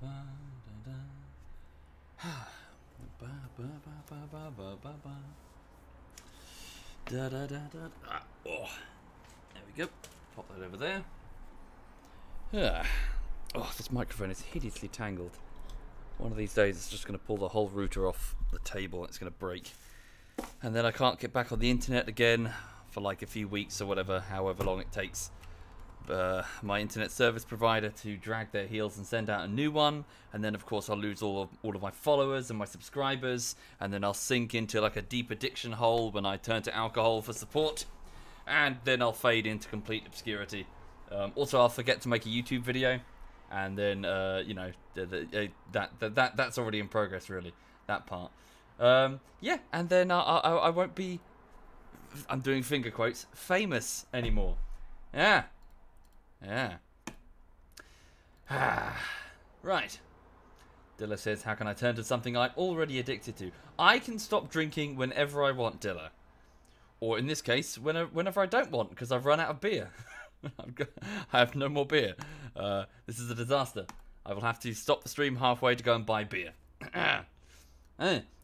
Oh, there we go. Pop that over there. Oh, this microphone is hideously tangled. One of these days it's just going to pull the whole router off the table and it's going to break. And then I can't get back on the internet again for like a few weeks or whatever, however long it takes my internet service provider to drag their heels and send out a new one. And then of course I'll lose all of my followers and my subscribers, and then I'll sink into like a deep addiction hole when I turn to alcohol for support, and then I'll fade into complete obscurity. Also, I'll forget to make a YouTube video, and then you know, that's already in progress, really, that part. Yeah, and then I won't be, I'm doing finger quotes, famous anymore. Yeah. Right. Dilla says, how can I turn to something I'm already addicted to? I can stop drinking whenever I want, Dilla. Or in this case, whenever I don't want, because I've run out of beer. I have no more beer. This is a disaster. I will have to stop the stream halfway to go and buy beer.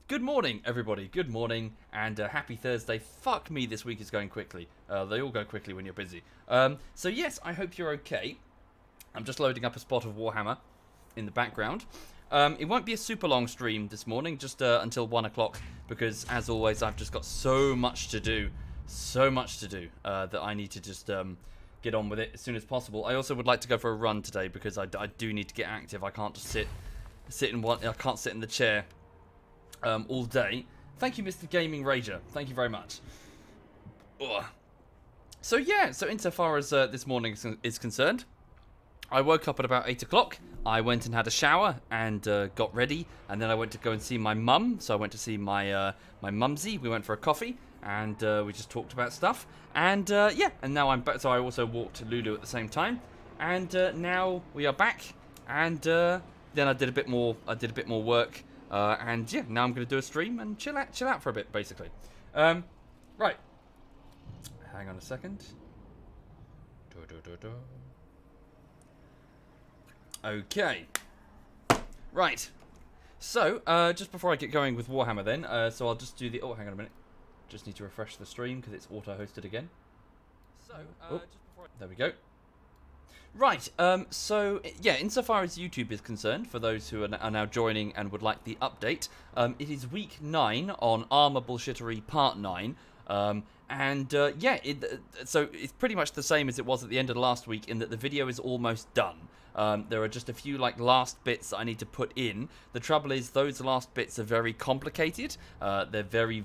Good morning, everybody. Good morning, and happy Thursday. Fuck me, this week is going quickly. They all go quickly when you're busy. So yes, I hope you're okay. I'm just loading up a spot of Warhammer in the background. It won't be a super long stream this morning, just until 1 o'clock, because as always, I've just got so much to do. That I need to just get on with it as soon as possible. I also would like to go for a run today because I do need to get active. I can't just sit in one. I can't sit in the chair all day. Thank you, Mr. Gaming Rager. Thank you very much. Ugh. So yeah, so insofar as this morning is concerned, I woke up at about 8 o'clock. I went and had a shower and got ready, and then I went to go and see my mum. So I went to see my my mumsy. We went for a coffee, and we just talked about stuff. And yeah, and now I'm back. So I also walked to Lulu at the same time, and now we are back. And then I did a bit more. Work, and yeah, now I'm going to do a stream and chill out for a bit, basically. Right. Hang on a second. Okay. Right. So, just before I get going with Warhammer then, so I'll just do the... Oh, hang on a minute. Just need to refresh the stream because it's auto-hosted again. So, just before there we go. Right, so, yeah, insofar as YouTube is concerned, for those who are now joining and would like the update, it is week 9 on Armor Bullshittery Part 9. Yeah, so it's pretty much the same as it was at the end of last week in that the video is almost done. There are just a few like last bits that I need to put in. The trouble is those last bits are very complicated. They're very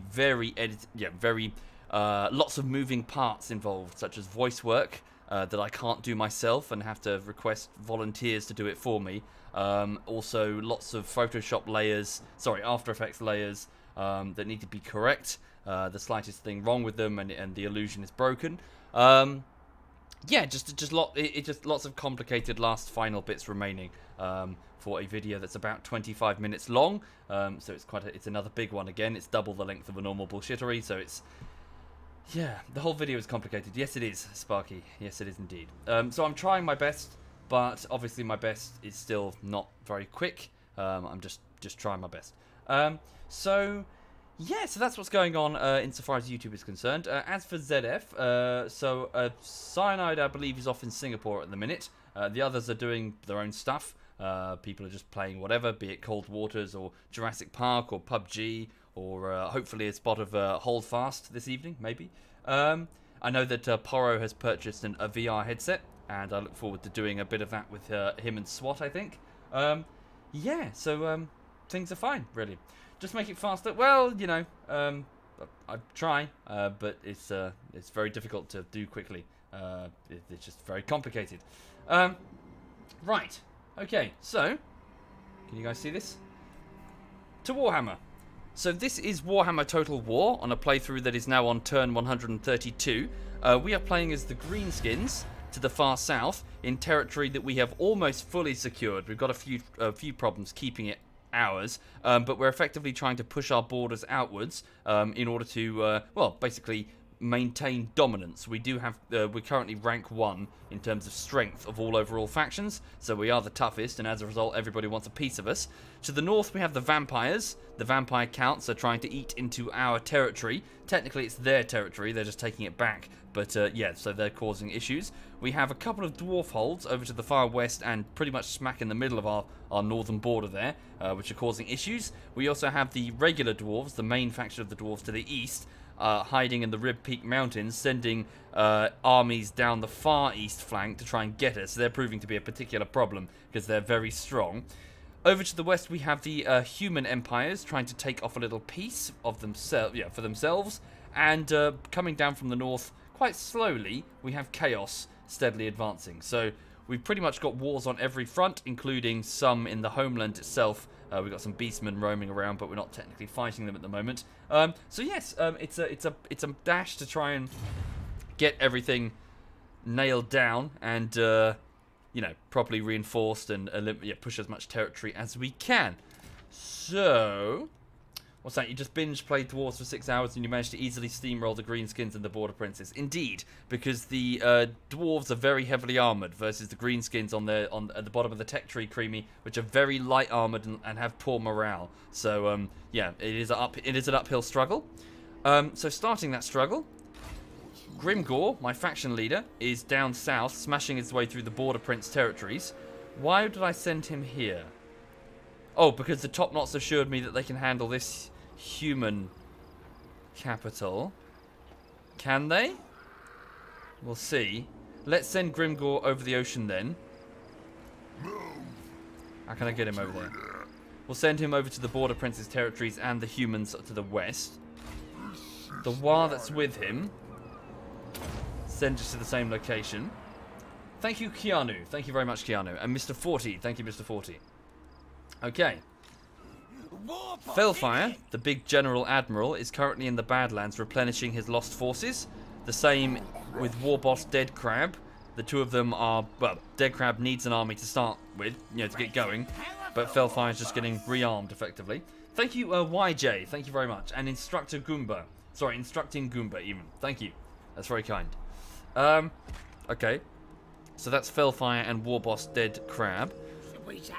lots of moving parts involved, such as voice work that I can't do myself and have to request volunteers to do it for me. Also lots of Photoshop layers, After Effects layers that need to be correct. The slightest thing wrong with them and the illusion is broken. Yeah, just lots of complicated last final bits remaining for a video that's about 25 minutes long. So it's another big one again. It's double the length of a normal bullshittery. So yeah, the whole video is complicated. Yes, it is, Sparky. Yes, it is indeed. So I'm trying my best, but obviously my best is still not very quick. I'm just trying my best. So yeah, so that's what's going on insofar as YouTube is concerned. As for ZF, Cyanide, I believe, is off in Singapore at the minute. The others are doing their own stuff. People are just playing whatever, be it Cold Waters or Jurassic Park or PUBG or hopefully a spot of Holdfast this evening, maybe. I know that Poro has purchased a VR headset, and I look forward to doing a bit of that with him and SWAT, I think. Yeah, so things are fine, really. Just make it faster. Well, you know, I try, but it's very difficult to do quickly. It's just very complicated. Right. Okay. So, can you guys see this? To Warhammer. So this is Warhammer Total War on a playthrough that is now on turn 132. We are playing as the Greenskins to the far south in territory that we have almost fully secured. We've got a few problems keeping it ours, but we're effectively trying to push our borders outwards in order to, well, basically maintain dominance. We do have, we're currently rank 1 in terms of strength of all overall factions, so we are the toughest, and as a result, everybody wants a piece of us. To the north, we have the vampires. The vampire counts are trying to eat into our territory. Technically, it's their territory, they're just taking it back, but yeah, so they're causing issues. We have a couple of dwarf holds over to the far west and pretty much smack in the middle of our northern border there, which are causing issues. We also have the regular dwarves, the main faction of the dwarves to the east, hiding in the Rib Peak Mountains, sending armies down the far east flank to try and get us. They're proving to be a particular problem because they're very strong. Over to the west, we have the human empires trying to take off a little piece of themselves, for themselves. And coming down from the north, quite slowly, we have chaos steadily advancing. So we've pretty much got wars on every front, including some in the homeland itself. We've got some beastmen roaming around, but we're not technically fighting them at the moment. So yes, it's a dash to try and get everything nailed down and you know, properly reinforced and push as much territory as we can. So what's that? You just binge played Dwarves for 6 hours and you managed to easily steamroll the Greenskins and the Border Princes. Indeed, because the Dwarves are very heavily armoured versus the Greenskins at the bottom of the tech tree, Creamy, which are very light armoured and have poor morale. So yeah, it is an uphill struggle. So starting that struggle, Grimgor, my faction leader, is down south, smashing his way through the Border Prince territories. Why did I send him here? Oh, because the Top Knots assured me that they can handle this human capital. Can they? We'll see. Let's send Grimgor over the ocean then. How can I get him over there? We'll send him over to the Border Prince's territories and the humans to the west. The War that's with him, send us to the same location. Thank you, Keanu. Thank you very much, Keanu. And Mr. 40. Thank you, Mr. 40. Okay. Felfire, the big General Admiral, is currently in the Badlands replenishing his lost forces. The same with Warboss Dead Crab. The two of them are, well, Dead Crab needs an army to start with, you know, to get going. But Felfire is just getting rearmed, effectively. Thank you, YJ. Thank you very much. And Instructor Goomba. Sorry, Instructing Goomba, even. Thank you. That's very kind. Okay. So that's Felfire and Warboss Dead Crab.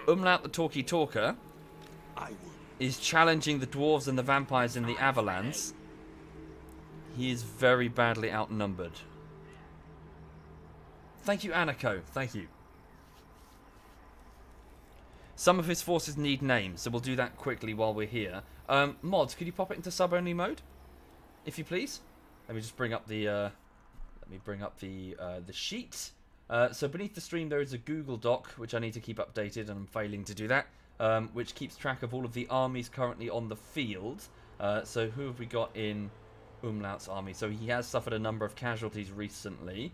Umlaut the Talkie Talker is challenging the dwarves and the vampires in the Avalanche. He is very badly outnumbered. Thank you, Anako. Thank you. Some of his forces need names, so we'll do that quickly while we're here. Mods, could you pop it into sub-only mode, if you please? Let me just bring up the the sheet. So beneath the stream there is a Google Doc, which I need to keep updated, and I'm failing to do that, which keeps track of all of the armies currently on the field. So who have we got in Umlaut's army? So he has suffered a number of casualties recently.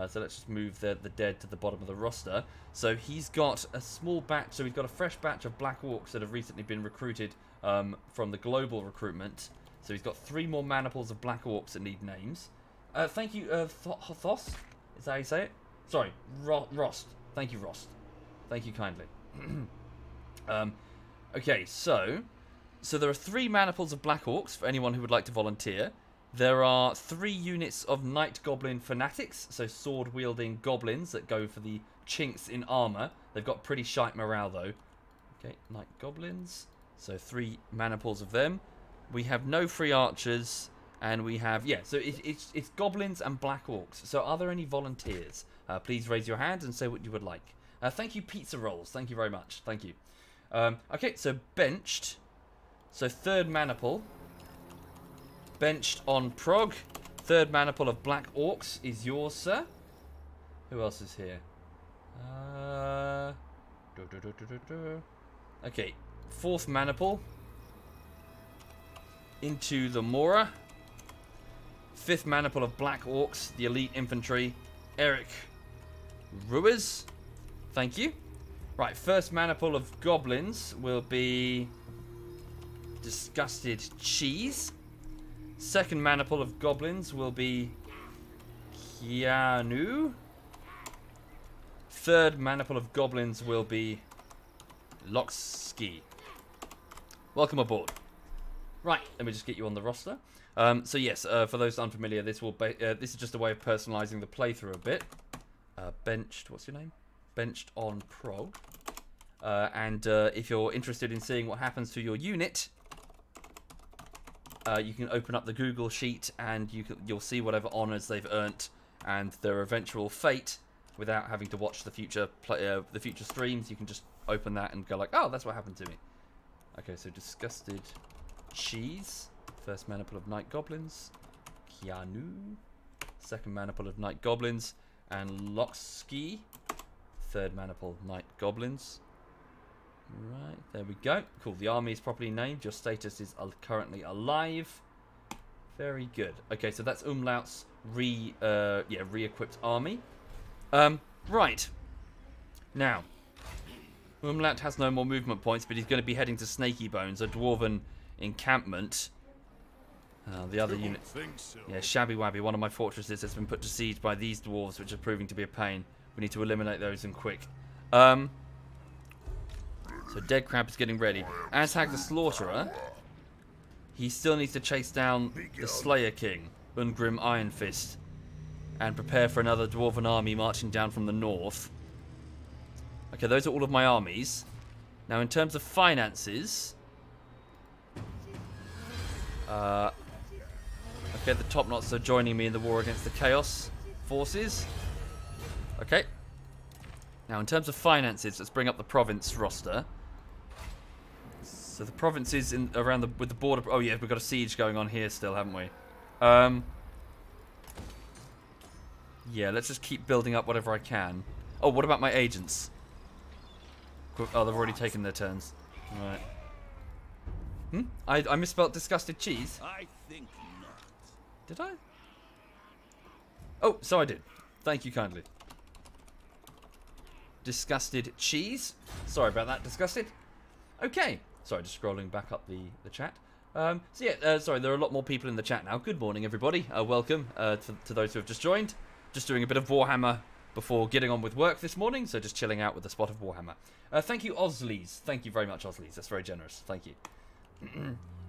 So let's just move the dead to the bottom of the roster. So he's got a small batch, so we've got a fresh batch of Black Orcs that have recently been recruited from the global recruitment. So he's got 3 more maniples of Black Orcs that need names. Thank you, Thos. Is that how you say it? Sorry, Rost. Thank you, Rost. Thank you kindly. Okay, so there are 3 maniples of Black Orcs for anyone who would like to volunteer. There are 3 units of Night Goblin Fanatics, so sword-wielding goblins that go for the chinks in armor. They've got pretty shite morale, though. Okay, Night Goblins. So 3 maniples of them. We have no free archers, and we have, yeah, so it's goblins and Black Orcs. So are there any volunteers? Please raise your hand and say what you would like. Thank you, Pizza Rolls. Thank you very much. Thank you. Okay, so benched. So 3rd maniple. Benched on prog. 3rd maniple of Black Orcs is yours, sir. Who else is here? Okay, 4th maniple. Into the Mora. 5th maniple of Black Orcs, the elite infantry, Eric Ruiz. Thank you. Right, 1st maniple of goblins will be Disgusted Cheese. 2nd maniple of goblins will be Keanu. 3rd maniple of goblins will be Loxski. Welcome aboard. Right, let me just get you on the roster. So yes, for those unfamiliar, this is just a way of personalising the playthrough a bit. Benched, what's your name? Benched on prog. And if you're interested in seeing what happens to your unit, you can open up the Google sheet and you'll see whatever honours they've earned and their eventual fate without having to watch the future streams. You can just open that and go like, oh, that's what happened to me. Okay, so Disgusted Cheese. First mana pool of Night Goblins. Keanu. Second mana pool of Night Goblins. And Loxski. Third mana pool, Night Goblins. Right, there we go. Cool, the army is properly named. Your status is currently alive. Very good. Okay, so that's Umlaut's re-equipped army. Right. Now, Umlaut has no more movement points, but he's going to be heading to Snaky Bones, a dwarven encampment. The other unit, yeah, Shabby Wabby, one of my fortresses, has been put to siege by these dwarves, which are proving to be a pain. We need to eliminate those and quick. So Dead Crab is getting ready. Azhag the Slaughterer, he still needs to chase down the Slayer King, Ungrim Iron Fist, and prepare for another dwarven army marching down from the north. Okay, those are all of my armies. Now, in terms of finances, okay, the Top Knots are joining me in the war against the Chaos forces. Okay. Now, in terms of finances, let's bring up the province roster. So the provinces with the border. Oh yeah, we've got a siege going on here still, haven't we? Yeah, let's just keep building up whatever I can. Oh, what about my agents? Oh, they've already taken their turns. Right. I misspelled Disgusted Cheese. I think not. Did I? Oh, so I did. Thank you kindly. Disgusted Cheese. Sorry about that, Disgusted. Okay. Sorry, just scrolling back up the chat. So yeah, sorry, there are a lot more people in the chat now. Good morning, everybody. Welcome to those who have just joined. Just doing a bit of Warhammer before getting on with work this morning, so just chilling out with a spot of Warhammer. Thank you, Osleys. Thank you very much, Osleys. That's very generous. Thank you.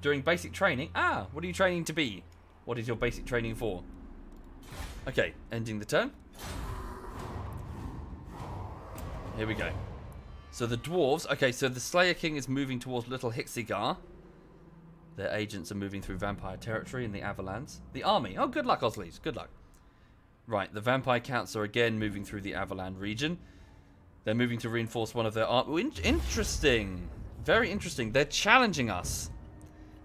During basic training. Ah, what are you training to be? What is your basic training for? Okay, ending the turn. Here we go. So the dwarves. Okay, so the Slayer King is moving towards Little Hixigar. Their agents are moving through vampire territory in the Avalanche. The army. Oh, good luck, Osleys. Good luck. Right, the vampire counts are again moving through the Avalanche region. They're moving to reinforce one of their army. Interesting. Very interesting. They're challenging us.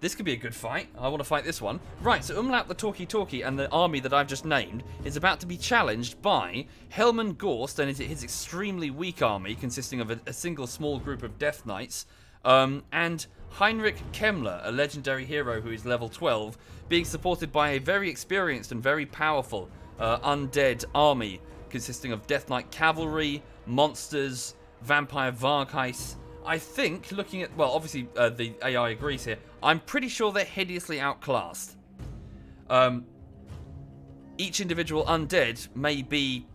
This could be a good fight. I want to fight this one. Right, so Umlaut the Talkie and the army that I've just named is about to be challenged by Helman Gorst and his extremely weak army, consisting of a single small group of Death Knights, and Heinrich Kemmler, a legendary hero who is level 12, being supported by a very experienced and very powerful undead army, consisting of Death Knight cavalry, monsters, vampire Vargheiss. I think, looking at, well, obviously the AI agrees here, I'm pretty sure they're hideously outclassed. Each individual undead may be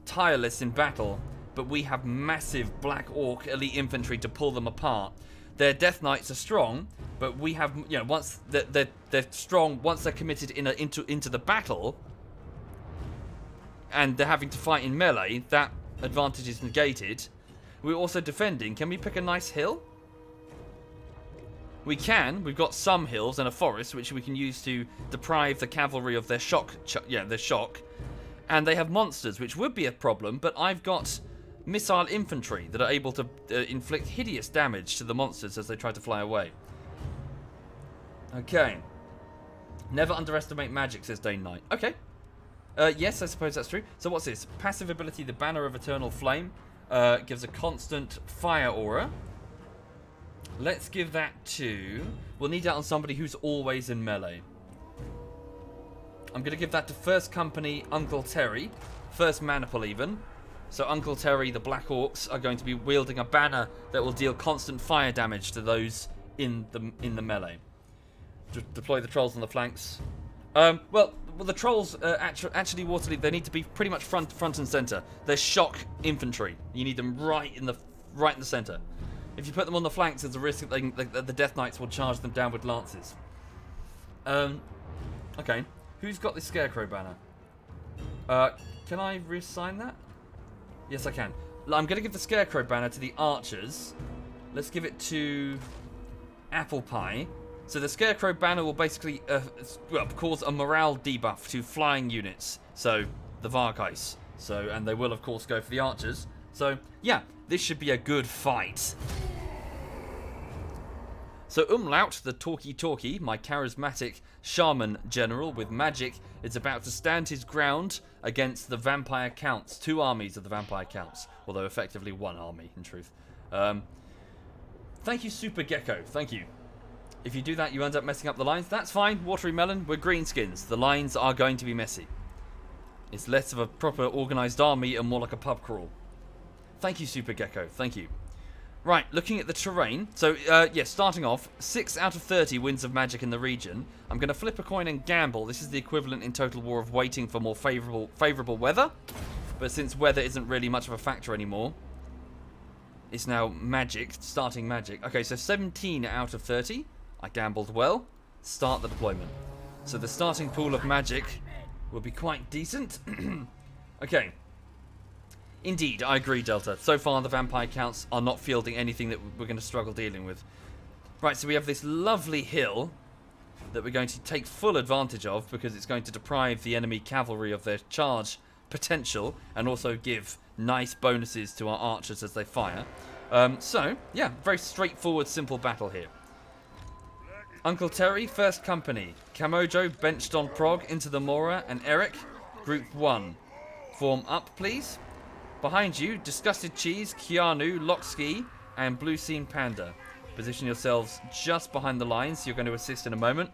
tireless in battle, but we have massive Black Orc elite infantry to pull them apart. Their Death Knights are strong, but we have, you know, once they're strong, once they're committed into the battle, and they're having to fight in melee, that advantage is negated. We're also defending. Can we pick a nice hill? We can. We've got some hills and a forest, which we can use to deprive the cavalry of their shock. Their shock. And they have monsters, which would be a problem, but I've got missile infantry that are able to inflict hideous damage to the monsters as they try to fly away. Okay. Never underestimate magic, says Dane Knight. Okay. Yes, I suppose that's true. So what's this? Passive ability, the Banner of Eternal Flame. Gives a constant fire aura. Let's give that to... We'll need that on somebody who's always in melee. I'm going to give that to First Company Uncle Terry. First Maniple even. So Uncle Terry, the Black Orcs, are going to be wielding a banner that will deal constant fire damage to those in the melee. Deploy the trolls on the flanks. Well, the trolls, actually, Waterloo, they need to be pretty much front and center. They're shock infantry. You need them right in the center. If you put them on the flanks, there's a risk that the Death Knights will charge them down with lances. Okay. Who's got the Scarecrow banner? Can I reassign that? Yes, I can. I'm going to give the Scarecrow banner to the archers. Let's give it to Apple Pie. So the Scarecrow banner will basically cause a morale debuff to flying units. So the Vargeis. So, and they will of course go for the archers. So yeah, this should be a good fight. So Umlaut, the talkie, my charismatic shaman general with magic, is about to stand his ground against the vampire counts. 2 armies of the vampire counts, although effectively 1 army in truth. Thank you, Super Gecko. Thank you. If you do that, you end up messing up the lines. That's fine. Watery Melon, we're greenskins. The lines are going to be messy. It's less of a proper organised army and more like a pub crawl. Thank you, Super Gecko. Thank you. Right, looking at the terrain. So, yes, starting off, 6 out of 30 winds of magic in the region. I'm going to flip a coin and gamble. This is the equivalent in Total War of waiting for more favourable weather. But since weather isn't really much of a factor anymore, it's now magic, starting magic. Okay, so 17 out of 30. I gambled well. Start the deployment. So the starting pool of magic will be quite decent. Okay. Indeed, I agree, Delta. So far, the vampire counts are not fielding anything that we're going to struggle dealing with. Right, so we have this lovely hill that we're going to take full advantage of because it's going to deprive the enemy cavalry of their charge potential and also give nice bonuses to our archers as they fire. So, yeah, very straightforward, simple battle here. Uncle Terry, first company. Kamojo benched on Prog into the Mora and Eric, group 1. Form up, please. Behind you, Disgusted Cheese, Keanu, Lockski, and Blue Scene Panda. Position yourselves just behind the lines. You're going to assist in a moment.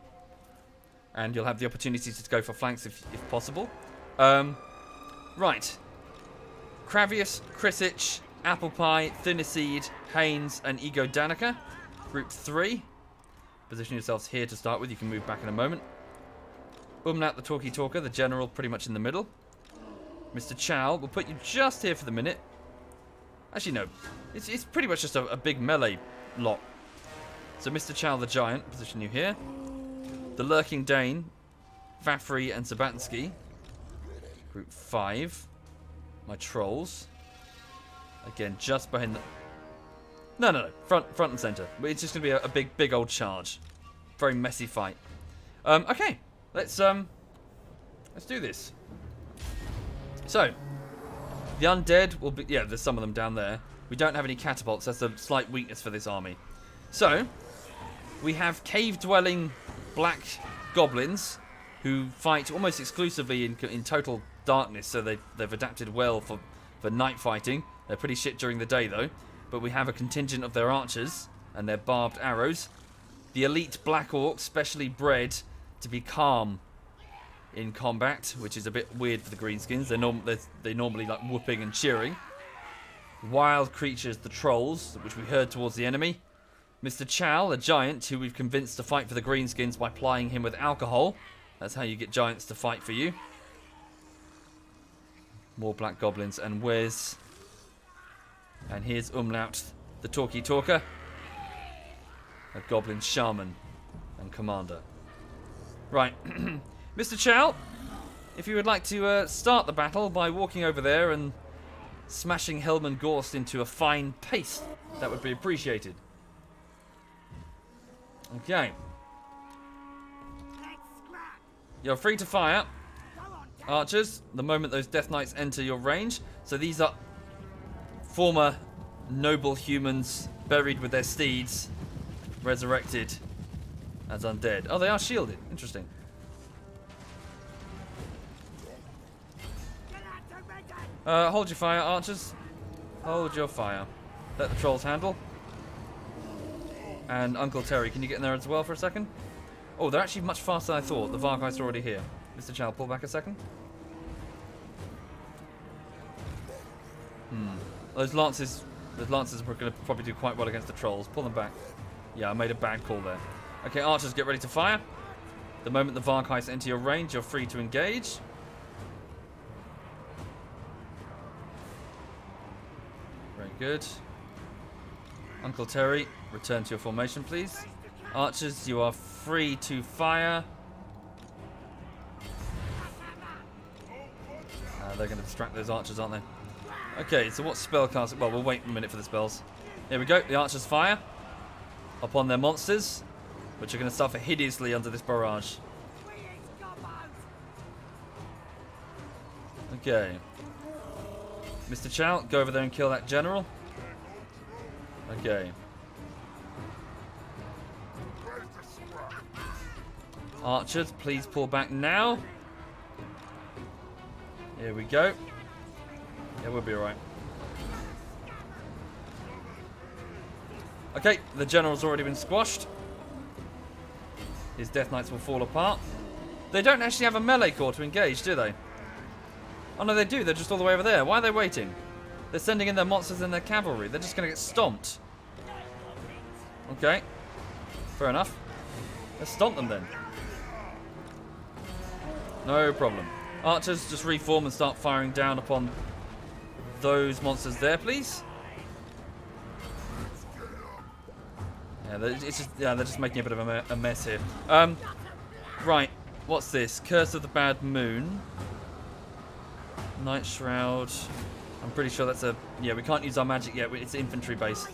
And you'll have the opportunity to go for flanks if possible. Right. Kravius, Krisich, Apple Pie, Thiniseed, Haynes, and Ego Danica. Group 3. Position yourselves here to start with. You can move back in a moment. Umlaut, the talkie-talker, the general pretty much in the middle. Mr. Chow, we'll put you just here for the minute. Actually, no. It's pretty much just a big melee lot. So, Mr. Chow, the giant, position you here. The Lurking Dane, Vafri, and Sabansky. Group 5. My trolls. Again, just behind the... No. Front and center. It's just going to be a big old charge. Very messy fight. Okay. Let's do this. So, the undead will be... Yeah, there's some of them down there. We don't have any catapults. That's a slight weakness for this army. So, we have cave-dwelling black goblins who fight almost exclusively in total darkness. So they've adapted well for night fighting. They're pretty shit during the day, though. But we have a contingent of their archers and their barbed arrows. The elite black orcs, specially bred to be calm in combat, which is a bit weird for the greenskins. They're normally like whooping and cheering. Wild creatures, the trolls, which we heard towards the enemy. Mr. Chow, a giant who we've convinced to fight for the greenskins by plying him with alcohol. That's how you get giants to fight for you. More black goblins and Wes. And here's Umlaut, the talkie-talker. A goblin shaman and commander. Right. Mr. Chow, if you would like to start the battle by walking over there and smashing Helman Gorst into a fine paste, that would be appreciated. Okay. You're free to fire. Archers, the moment those Death Knights enter your range. So these are former noble humans buried with their steeds, resurrected as undead. Oh, they are shielded. Interesting. Hold your fire, archers. Hold your fire. Let the trolls handle. And Uncle Terry, can you get in there as well for a second? Oh, they're actually much faster than I thought. The Vargeist are already here. Mr. Chow, pull back a second. Those lances are going to probably do quite well against the trolls. Pull them back. Yeah, I made a bad call there. Okay, archers, get ready to fire. The moment the Vargeist enter your range, you're free to engage. Very good. Uncle Terry, return to your formation, please. Archers, you are free to fire. They're going to distract those archers, aren't they? Okay, so what spell cast? Well, we'll wait a minute for the spells. Here we go. The archers fire upon their monsters, which are going to suffer hideously under this barrage. Okay. Mr. Chow, go over there and kill that general. Okay. Archers, please pull back now. Here we go. Yeah, we'll be alright. Okay, the general's already been squashed. His Death Knights will fall apart. They don't actually have a melee corps to engage, do they? Oh no, they do. They're just all the way over there. Why are they waiting? They're sending in their monsters and their cavalry. They're just going to get stomped. Okay. Fair enough. Let's stomp them then. No problem. Archers, just reform and start firing down upon those monsters there, please. Yeah, they're just making a bit of a mess here. Right, what's this? Curse of the Bad Moon. Night Shroud. I'm pretty sure that's a... Yeah, we can't use our magic yet. It's infantry based.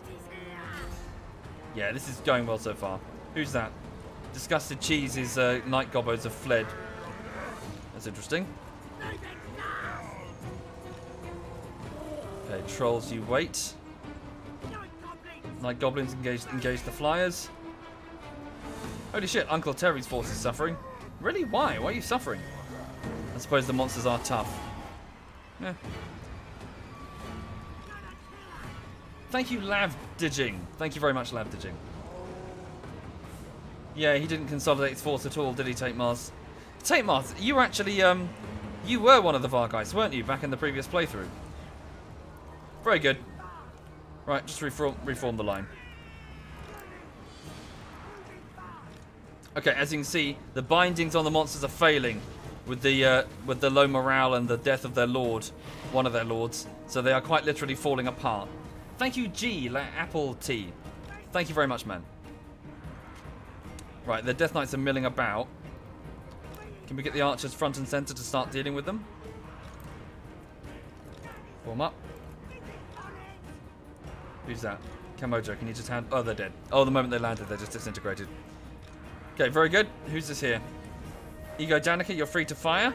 Yeah, this is going well so far. Who's that? Disgusted Cheese's night gobos have fled. That's interesting. Okay, trolls, you wait. Night goblins engage the flyers. Holy shit, Uncle Terry's force is suffering. Really? Why? Why are you suffering? I suppose the monsters are tough. Yeah. Thank you, Lavdiging. Thank you very much, Lavdiging. Yeah, he didn't consolidate his force at all, did he, Tate Mars? Tate Mars, you were actually, you were one of the Vargeists, weren't you, back in the previous playthrough? Very good. Right, just reform the line. Okay, as you can see, the bindings on the monsters are failing with the low morale and the death of their lord, one of their lords. So they are quite literally falling apart. Thank you, G, Apple T. Thank you very much, man. Right, the Death Knights are milling about. Can we get the archers front and center to start dealing with them? Form up. Who's that? Kamojo, can you just hand... Oh, they're dead. Oh, the moment they landed, they're just disintegrated. Okay, very good. Who's this here? Ego Danica, you're free to fire.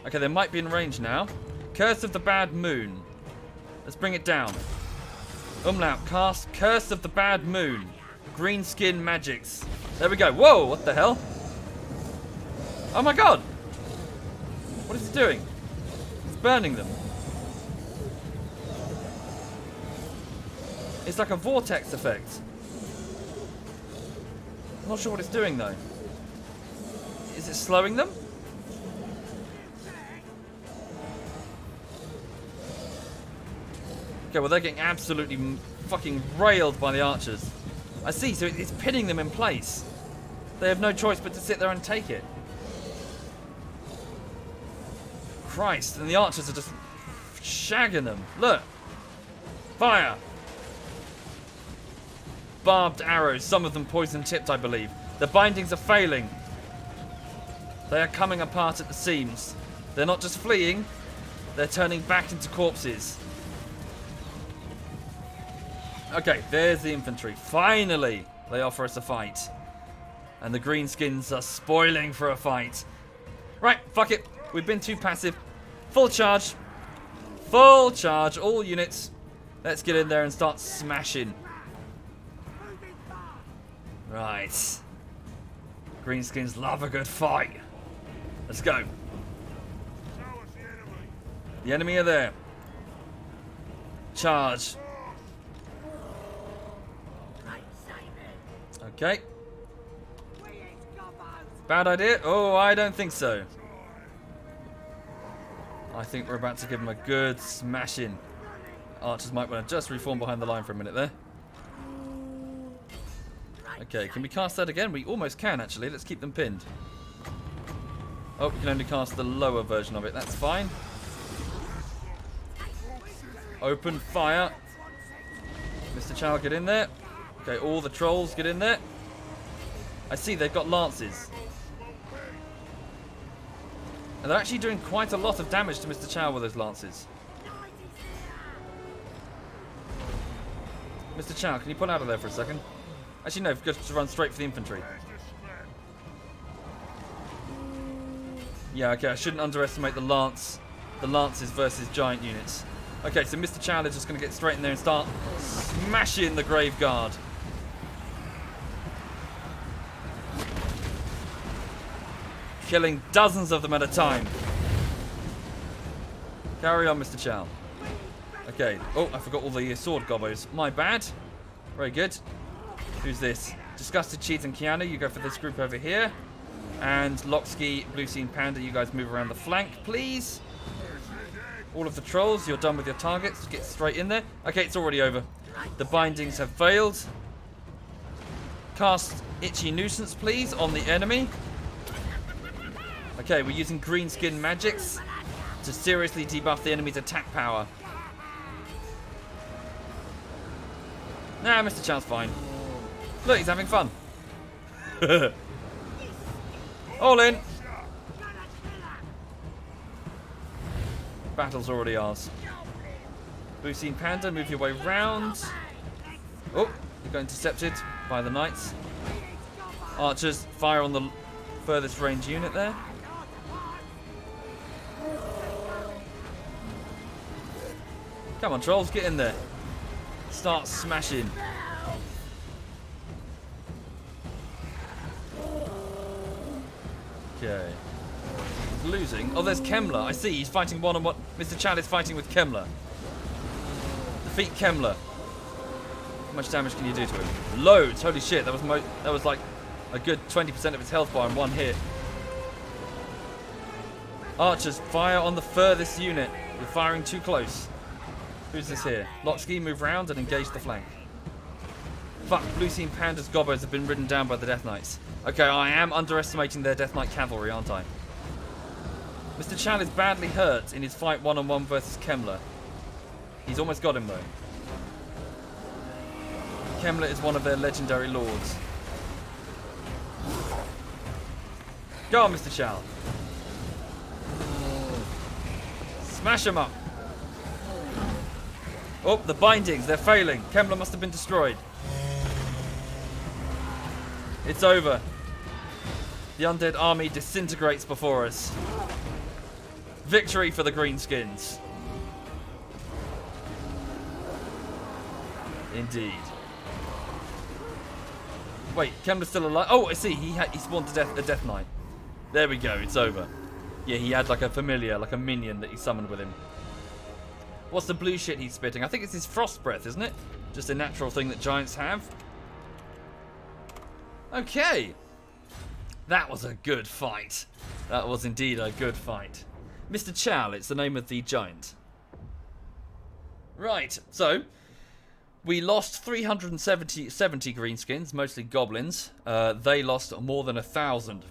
Okay, they might be in range now. Curse of the Bad Moon. Let's bring it down. Umlaut, cast Curse of the Bad Moon. Green skin magics. There we go. Whoa, what the hell? Oh my god. What is it doing? It's burning them. It's like a vortex effect. I'm not sure what it's doing though. Is it slowing them? Okay, well they're getting absolutely fucking railed by the archers. I see, so it's pinning them in place. They have no choice but to sit there and take it. Christ, and the archers are just shagging them. Look. Fire. Barbed arrows, some of them poison tipped, I believe. The bindings are failing. They are coming apart at the seams. They're not just fleeing, they're turning back into corpses. Okay, there's the infantry. Finally, they offer us a fight. And the greenskins are spoiling for a fight. Right, fuck it. We've been too passive. Full charge. Full charge, all units. Let's get in there and start smashing. Right. Greenskins love a good fight. Let's go. The enemy are there. Charge. Okay. Bad idea? Oh, I don't think so. I think we're about to give them a good smashing. Archers might want to just reform behind the line for a minute there. Okay, can we cast that again? We almost can, actually. Let's keep them pinned. Oh, we can only cast the lower version of it. That's fine. Open fire. Mr. Chow, get in there. Okay, all the trolls, get in there. I see they've got lances. And they're actually doing quite a lot of damage to Mr. Chow with those lances. Mr. Chow, can you pull out of there for a second? Actually, no, just run straight for the infantry. Yeah, okay, I shouldn't underestimate the lances versus giant units. Okay, so Mr. Chow is just going to get straight in there and start smashing the Grave Guard. Killing dozens of them at a time. Carry on, Mr. Chow. Okay. Oh, I forgot all the sword gobbos. My bad. Very good. Who's this? Disgusted Cheese and Keanu, you go for this group over here. And Locksky, Blue Scene Panda, you guys move around the flank, please. All of the trolls, you're done with your targets. Get straight in there. Okay, it's already over. The bindings have failed. Cast Itchy Nuisance, please, on the enemy. Okay, we're using green skin magics to seriously debuff the enemy's attack power. Nah, Mr. Chow's fine. Look, he's having fun. All in. Battle's already ours. Blue Scene Panda, move your way round. Oh, you got intercepted by the knights. Archers, fire on the furthest range unit there. Come on, trolls, get in there. Start smashing. Okay. He's losing. Oh, there's Kemmler. I see. He's fighting one-on-one. Mr. Chad is fighting with Kemmler. Defeat Kemmler. How much damage can you do to him? Loads. Holy shit. That was like a good 20% of his health bar in one hit. Archers, fire on the furthest unit. You're firing too close. Who's this here? Locksky, move round and engage the flank. Fuck, Blue Scene Panda's gobbos have been ridden down by the Death Knights. Okay, I am underestimating their Death Knight cavalry, aren't I? Mr. Chal is badly hurt in his fight one-on-one versus Kemmler. He's almost got him, though. Kemmler is one of their legendary lords. Go on, Mr. Chal. Smash him up. Oh, the bindings, they're failing. Kemmler must have been destroyed. It's over. The undead army disintegrates before us. Victory for the Greenskins. Indeed. Wait, Kemmler's still alive? Oh, I see. He spawned a Death Knight. There we go. It's over. Yeah, he had like a familiar, like a minion that he summoned with him. What's the blue shit he's spitting? I think it's his frost breath, isn't it? Just a natural thing that giants have. Okay. That was a good fight. That was indeed a good fight. Mr. Chow, it's the name of the giant. Right, so we lost 370 greenskins, mostly goblins. They lost more than 1,000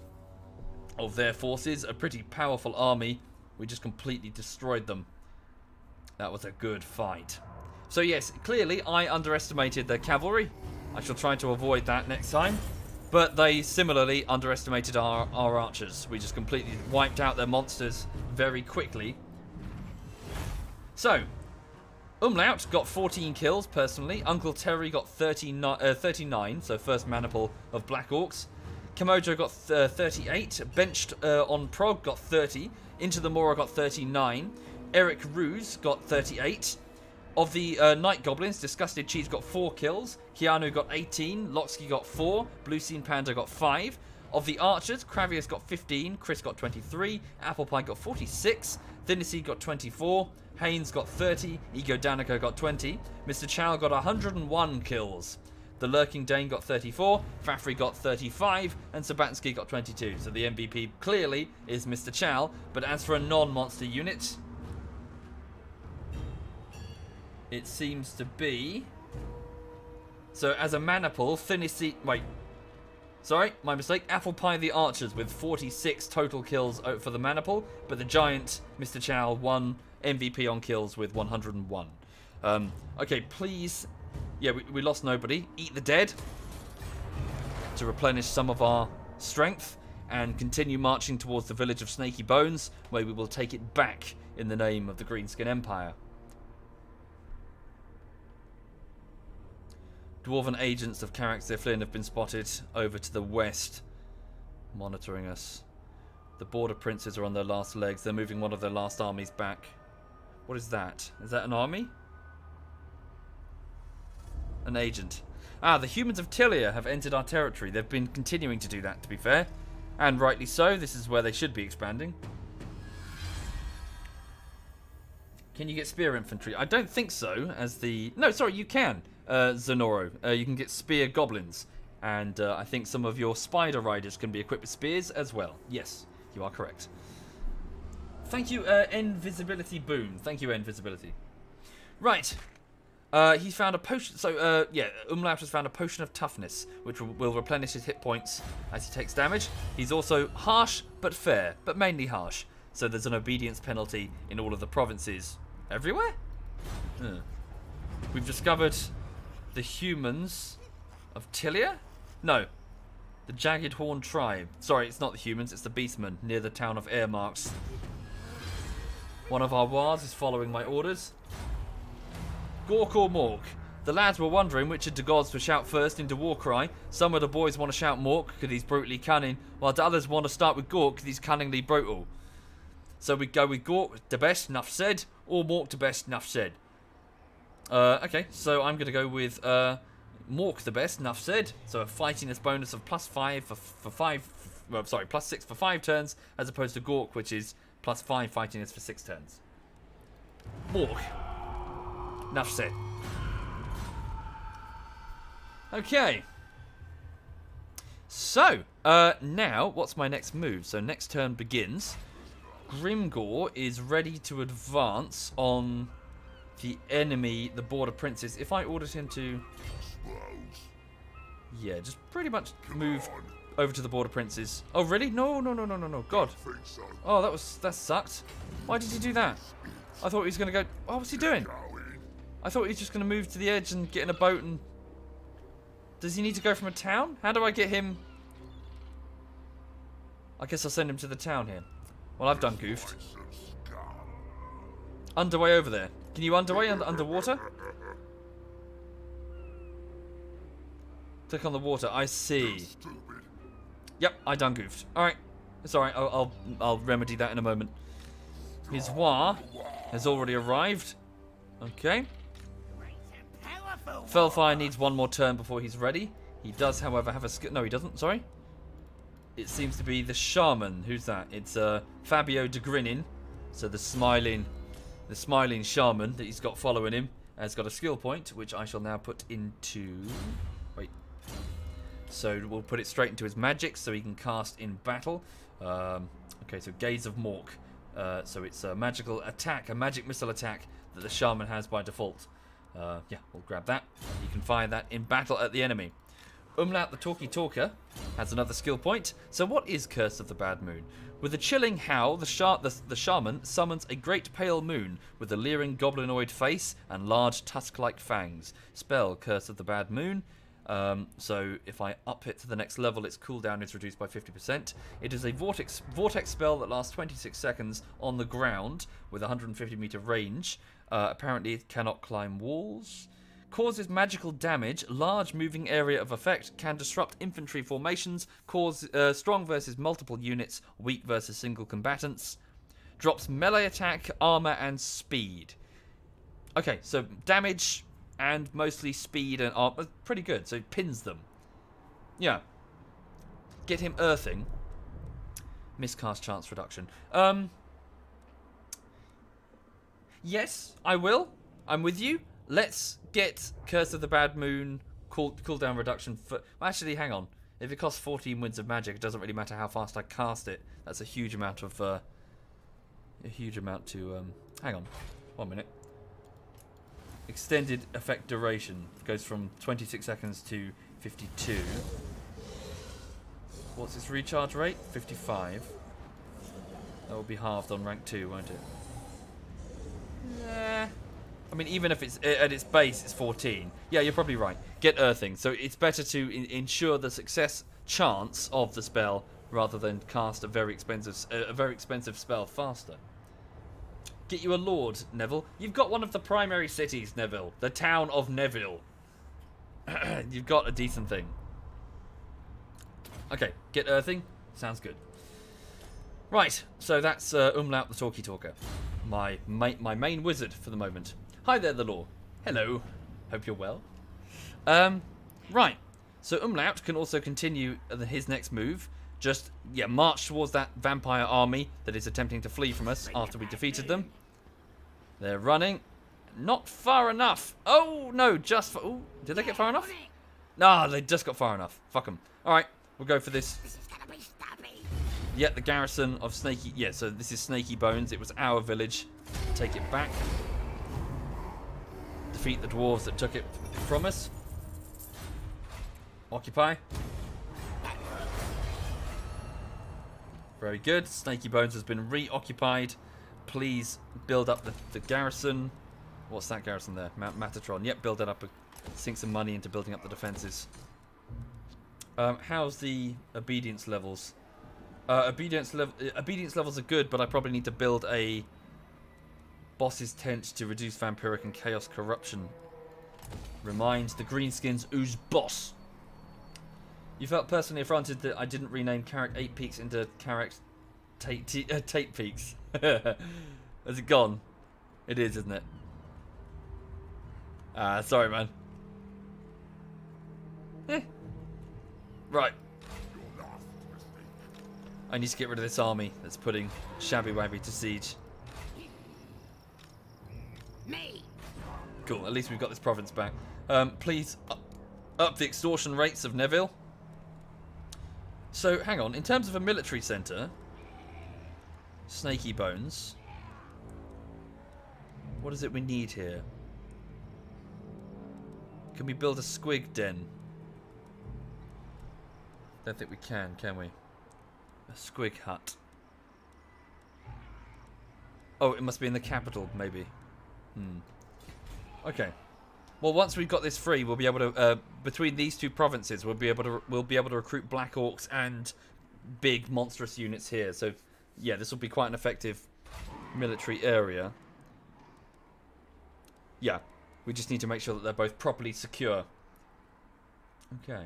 of their forces. A pretty powerful army. We just completely destroyed them. That was a good fight. So yes, clearly I underestimated their cavalry. I shall try to avoid that next time. But they similarly underestimated our archers. We just completely wiped out their monsters very quickly. So, Umlaut got 14 kills personally. Uncle Terry got 39, so first maniple of Black Orcs. Kimojo got 38. Benched on Prog got 30. Into the Mora got 39. Eric Ruse got 38. Of the Night Goblins, Disgusted Cheese got 4 kills. Keanu got 18. Locksky got 4. Blue Scene Panda got 5. Of the Archers, Kravius got 15. Chris got 23. Apple Pie got 46. Thinnesy got 24. Haynes got 30. Ego Danica got 20. Mr. Chow got 101 kills. The Lurking Dane got 34. Fafry got 35. And Sabatsky got 22. So the MVP clearly is Mr. Chow. But as for a non-monster unit, it seems to be... So, as a maniple, Thinnesy... Wait. Sorry, my mistake. Apple Pie the Archers with 46 total kills for the maniple. But the giant, Mr. Chow, won MVP on kills with 101. Okay, please... Yeah, we lost nobody. Eat the dead to replenish some of our strength. and continue marching towards the village of Snaky Bones, where we will take it back in the name of the Greenskin Empire. Dwarven agents of Caraxir Flynn have been spotted over to the west, monitoring us. The border princes are on their last legs. They're moving one of their last armies back. What is that? Is that an army? An agent. Ah, the humans of Tilia have entered our territory. They've been continuing to do that, to be fair. And rightly so. This is where they should be expanding. Can you get spear infantry? I don't think so, as the... No, sorry, you can, Zenoro. You can get spear goblins. And I think some of your spider riders can be equipped with spears as well. Yes, you are correct. Thank you, Invisibility Boon. Thank you, Invisibility. Right. He's found a potion. So, yeah, Umlaut has found a potion of toughness, which will replenish his hit points as he takes damage. He's also harsh, but fair, but mainly harsh. So there's an obedience penalty in all of the provinces. Everywhere? We've discovered the humans of Tilia? No. The Jagged Horn tribe. Sorry, it's not the humans, it's the beastmen near the town of Airmarks. One of our wards is following my orders. Gork or Mork? The lads were wondering which of the gods to shout first into Warcry. Some of the boys want to shout Mork because he's brutally cunning, while the others want to start with Gork because he's cunningly brutal. So we go with Gork, the best, enough said, or Mork, the best, enough said. Okay, so I'm going to go with Mork, the best, enough said. So a fightiness bonus of +5 for 5, well, sorry, +6 for 5 turns, as opposed to Gork, which is +5 fightiness for 6 turns. Mork. Enough said. Okay. So, now, what's my next move? So next turn begins. Grimgor is ready to advance on the enemy, the border princes. If I ordered him to... Yeah, just pretty much move over to the border princes. Oh, really? No. God. Oh, that sucked. Why did he do that? I thought he was going to go... Oh, what's he doing? I thought he was just going to move to the edge and get in a boat and... Does he need to go from a town? How do I get him... I guess I'll send him to the town here. Well, I've done goofed. Underway over there. Can you underway underwater? Click on the water. I see. Yep, I done goofed. Alright. It's alright. I'll remedy that in a moment. His war has already arrived. Okay. Felfire needs one more turn before he's ready. He does, however, have a skill. No, he doesn't. Sorry. It seems to be the shaman. Who's that? It's Fabio de Grinin. So the smiling shaman that he's got following him has got a skill point, which I shall now put into... Wait. So we'll put it straight into his magic, so he can cast in battle. Okay, so Gaze of Mork. So it's a magical attack, a magic missile attack that the shaman has by default. Yeah, we'll grab that. You can fire that in battle at the enemy. Umlaut the Talkie Talker has another skill point. So what is Curse of the Bad Moon? With a chilling howl, the shaman summons a great pale moon with a leering goblinoid face and large tusk-like fangs. Spell Curse of the Bad Moon. So if I up it to the next level, its cooldown is reduced by 50%. It is a vortex spell that lasts 26 seconds on the ground with 150 meter range. Apparently it cannot climb walls. Causes magical damage. Large moving area of effect. Can disrupt infantry formations. Cause strong versus multiple units. Weak versus single combatants. Drops melee attack, armor, and speed. Okay, so damage and mostly speed and armor. Pretty good. So it pins them. Yeah. Get him earthing. Miscast chance reduction. Yes, I will. I'm with you. Let's get Curse of the Bad Moon cooldown reduction for... Actually, hang on. If it costs 14 winds of magic, it doesn't really matter how fast I cast it. That's a huge amount of... a huge amount to... hang on. 1 minute. Extended effect duration goes from 26 seconds to 52. What's its recharge rate? 55. That will be halved on rank 2, won't it? Nah. I mean, even if it's at its base, it's 14. Yeah, you're probably right. Get earthing. So it's better to ensure the success chance of the spell rather than cast a very expensive spell faster. Get you a lord, Neville. You've got one of the primary cities, Neville. The town of Neville. You've got a decent thing. Okay, get earthing. Sounds good. Right, so that's Umlaut the Talkie Talker. My main wizard for the moment. Hi there, the law. Hello. Hope you're well. Right. So Umlaut can also continue his next move. Just, yeah, march towards that vampire army that is attempting to flee from us after we defeated them. They're running. Not far enough. Oh, no, just for... Ooh, did they get far enough? Nah, they just got far enough. Fuck them. Alright, we'll go for this. Yeah, the garrison of Snaky... Yeah, so this is Snaky Bones. It was our village. Take it back. Defeat the dwarves that took it from us. Occupy. Very good. Snaky Bones has been reoccupied. Please build up the garrison. What's that garrison there? Mount Matatron. Yep, build that up. Sink some money into building up the defenses. How's the obedience levels? Obedience levels are good, but I probably need to build a boss's tent to reduce vampiric and chaos corruption. Remind the greenskins who's boss. You felt personally affronted that I didn't rename Carrick 8 Peaks into Carrick Tate Peaks. Has it gone? It is, isn't it? Sorry, man. Right. I need to get rid of this army that's putting Shabby Wabby to siege. Cool, at least we've got this province back. Please up the extortion rates of Neville. So, hang on. In terms of a military centre, Snaky Bones, what is it we need here? Can we build a squig den? Don't think we can we? A squig hut. Oh, it must be in the capital, maybe. Okay. Well, once we've got this free, we'll be able to between these two provinces, we'll be able to recruit Black Orcs and big monstrous units here. So, yeah, this will be quite an effective military area. Yeah, we just need to make sure that they're both properly secure. Okay.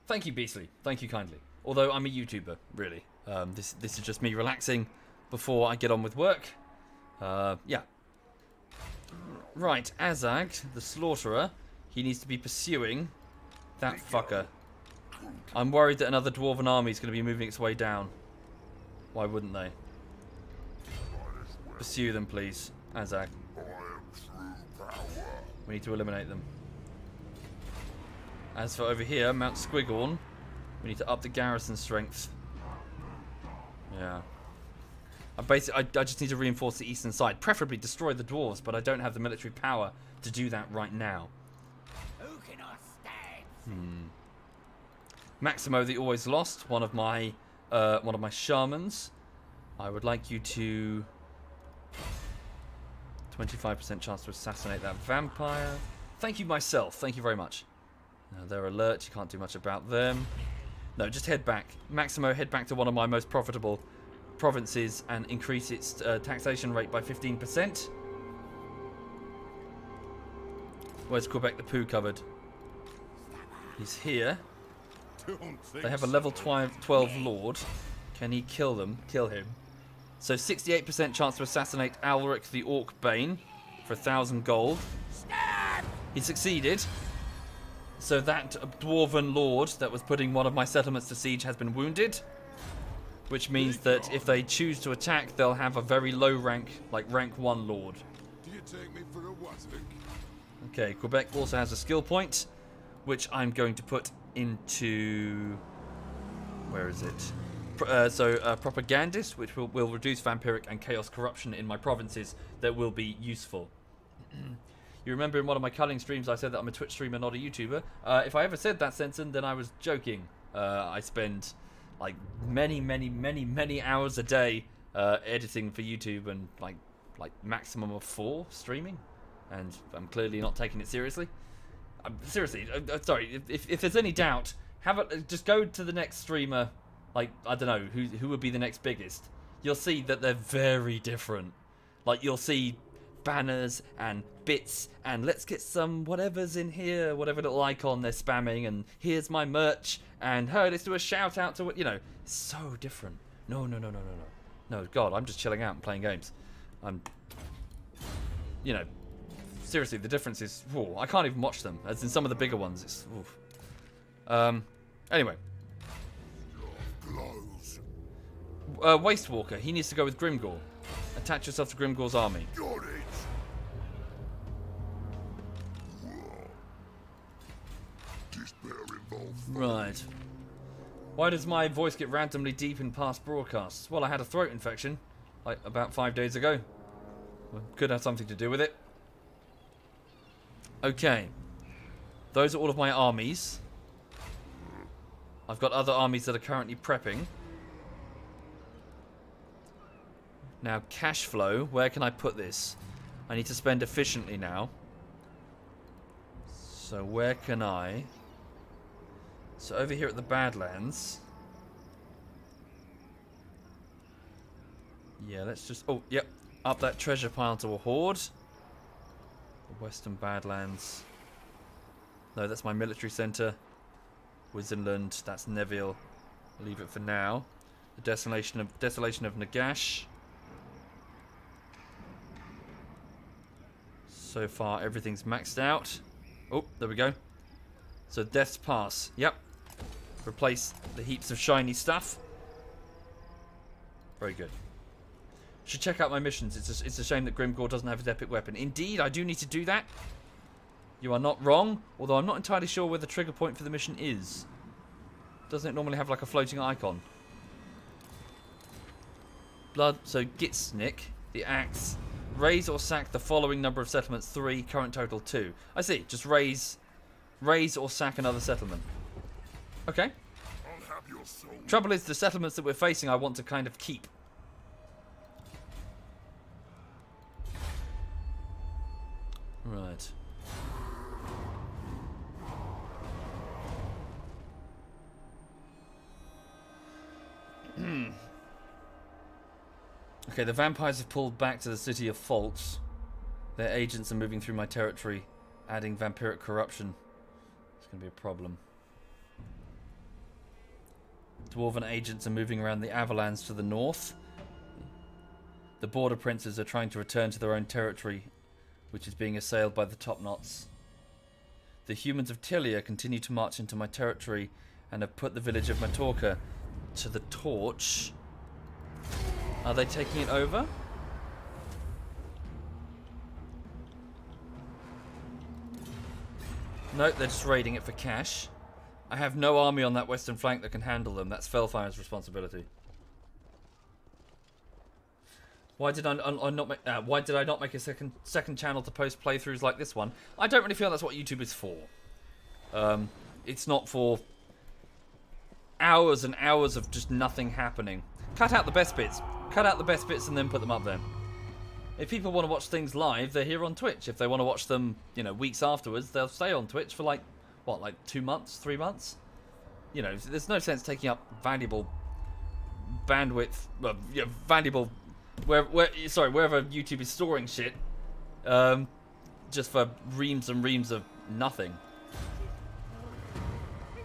Thank you, Beastly. Thank you kindly. Although I'm a YouTuber, really. This is just me relaxing before I get on with work. Yeah. Right, Azag, the Slaughterer, he needs to be pursuing that fucker. I'm worried that another Dwarven army is going to be moving its way down. Why wouldn't they? Pursue them, please, Azag. We need to eliminate them. As for over here, Mount Squigorn, we need to up the garrison strength. Yeah. I just need to reinforce the eastern side. Preferably destroy the dwarves, but I don't have the military power to do that right now. Maximo the Always Lost, one of my shamans. I would like you to 25% chance to assassinate that vampire. Thank you myself. Thank you very much. They're alert. You can't do much about them. No, just head back. Maximo, head back to one of my most profitable provinces and increase its taxation rate by 15%. Where's Quebec the Pooh covered? He's here. They have a level 12 lord. Can he kill them? Kill him. So 68% chance to assassinate Alric the Orc Bane for 1,000 gold. He succeeded. So that dwarven lord that was putting one of my settlements to siege has been wounded. Which means that if they choose to attack, they'll have a very low rank, like rank 1 lord. Okay, Quebec also has a skill point, which I'm going to put into... Where is it? Propagandist, which will reduce vampiric and chaos corruption in my provinces that will be useful. You remember in one of my culling streams I said that I'm a Twitch streamer, not a YouTuber. If I ever said that sentence, then I was joking. I spend like many hours a day editing for YouTube and like maximum of 4 streaming, and I'm clearly not taking it seriously. Seriously, sorry, if there's any doubt Just go to the next streamer. Like, I don't know, who would be the next biggest. You'll see that they're very different. Like, you'll see banners and bits and let's get some whatever's in here, whatever little icon they're spamming, and here's my merch, and hey, let's do a shout out to it. You know, so different. No. No, God, I'm just chilling out and playing games. You know, seriously, the difference is, whoa, I can't even watch them. As in some of the bigger ones, it's, oof. Anyway. Waste Walker, he needs to go with Grimgore. Attach yourself to Grimgore's army. Right. Why does my voice get randomly deep in past broadcasts? Well, I had a throat infection, like, about 5 days ago. Well, could have something to do with it. Okay. Those are all of my armies. I've got other armies that are currently prepping. Now, cash flow. Where can I put this? I need to spend efficiently now. So, where can I... So, over here at the Badlands... Yeah, let's just... Oh, yep. Up that treasure pile to a hoard. The Western Badlands. No, that's my military centre. Wizenland. That's Neville. Leave it for now. The desolation of Nagash. So far, everything's maxed out. Oh, there we go. So, Death's Pass. Yep. Replace the heaps of shiny stuff. Very good. Should check out my missions. It's a shame that Grimgore doesn't have his epic weapon. Indeed, I do need to do that. You are not wrong. Although I'm not entirely sure where the trigger point for the mission is. Doesn't it normally have like a floating icon? Blood. So, Gitsnik, the axe. Raise or sack the following number of settlements. 3, current total 2. I see. Just raise or sack another settlement. Okay. Trouble is, the settlements that we're facing I want to kind of keep. Right. Okay, the vampires have pulled back to the City of Faults. Their agents are moving through my territory, adding vampiric corruption. It's going to be a problem. Dwarven agents are moving around the Avalanche to the north. The border princes are trying to return to their own territory, which is being assailed by the Topknots. The humans of Tilia continue to march into my territory and have put the village of Matorka to the torch. Are they taking it over? No, they're just raiding it for cash. I have no army on that western flank that can handle them. That's Felfire's responsibility. Why did I not make a second channel to post playthroughs like this one? I don't really feel that's what YouTube is for. It's not for hours and hours of just nothing happening. Cut out the best bits. Cut out the best bits and then put them up there. If people want to watch things live, they're here on Twitch. If they want to watch them, you know, weeks afterwards, they'll stay on Twitch for like, what, like 2 months, 3 months? You know, there's no sense taking up valuable bandwidth, valuable, wherever YouTube is storing shit, just for reams and reams of nothing.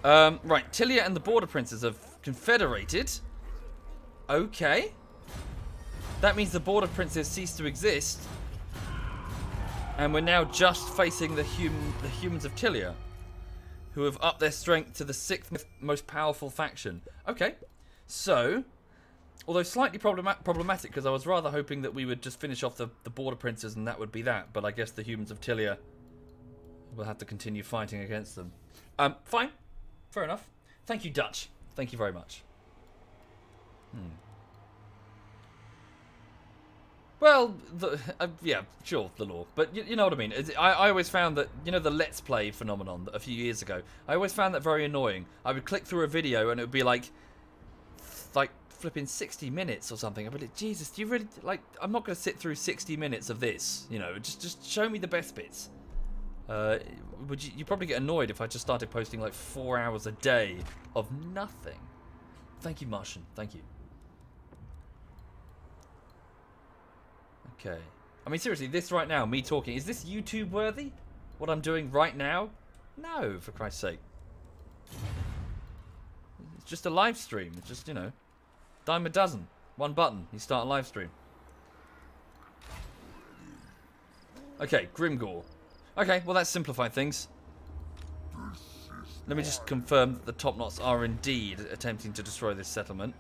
Right, Tilia and the Border Princes have confederated. Okay. That means the Border Princes cease to exist. And we're now just facing the humans of Tilia, who have upped their strength to the 6th most powerful faction. Okay. So, although slightly problematic, because I was rather hoping that we would just finish off the Border Princes and that would be that. But I guess the humans of Tilia will have to continue fighting against them. Fine. Fair enough. Thank you, Dutch. Thank you very much. Well, yeah, sure, the law. But you know what I mean. I always found that, you know, the Let's Play phenomenon a few years ago, I always found that very annoying. I would click through a video and it would be like flipping 60 minutes or something. I'd be like, Jesus, do you really, like, I'm not going to sit through 60 minutes of this, you know, just show me the best bits. You'd probably get annoyed if I just started posting like 4 hours a day of nothing. Thank you, Martian. Thank you. Okay. I mean, seriously, this right now, me talking, is this YouTube worthy? What I'm doing right now? No, for Christ's sake. It's just a live stream. It's just, you know, dime a dozen. One button, you start a live stream. Okay, Grimgore. Okay, well that's simplified things. Let me just confirm that the top knots are indeed attempting to destroy this settlement.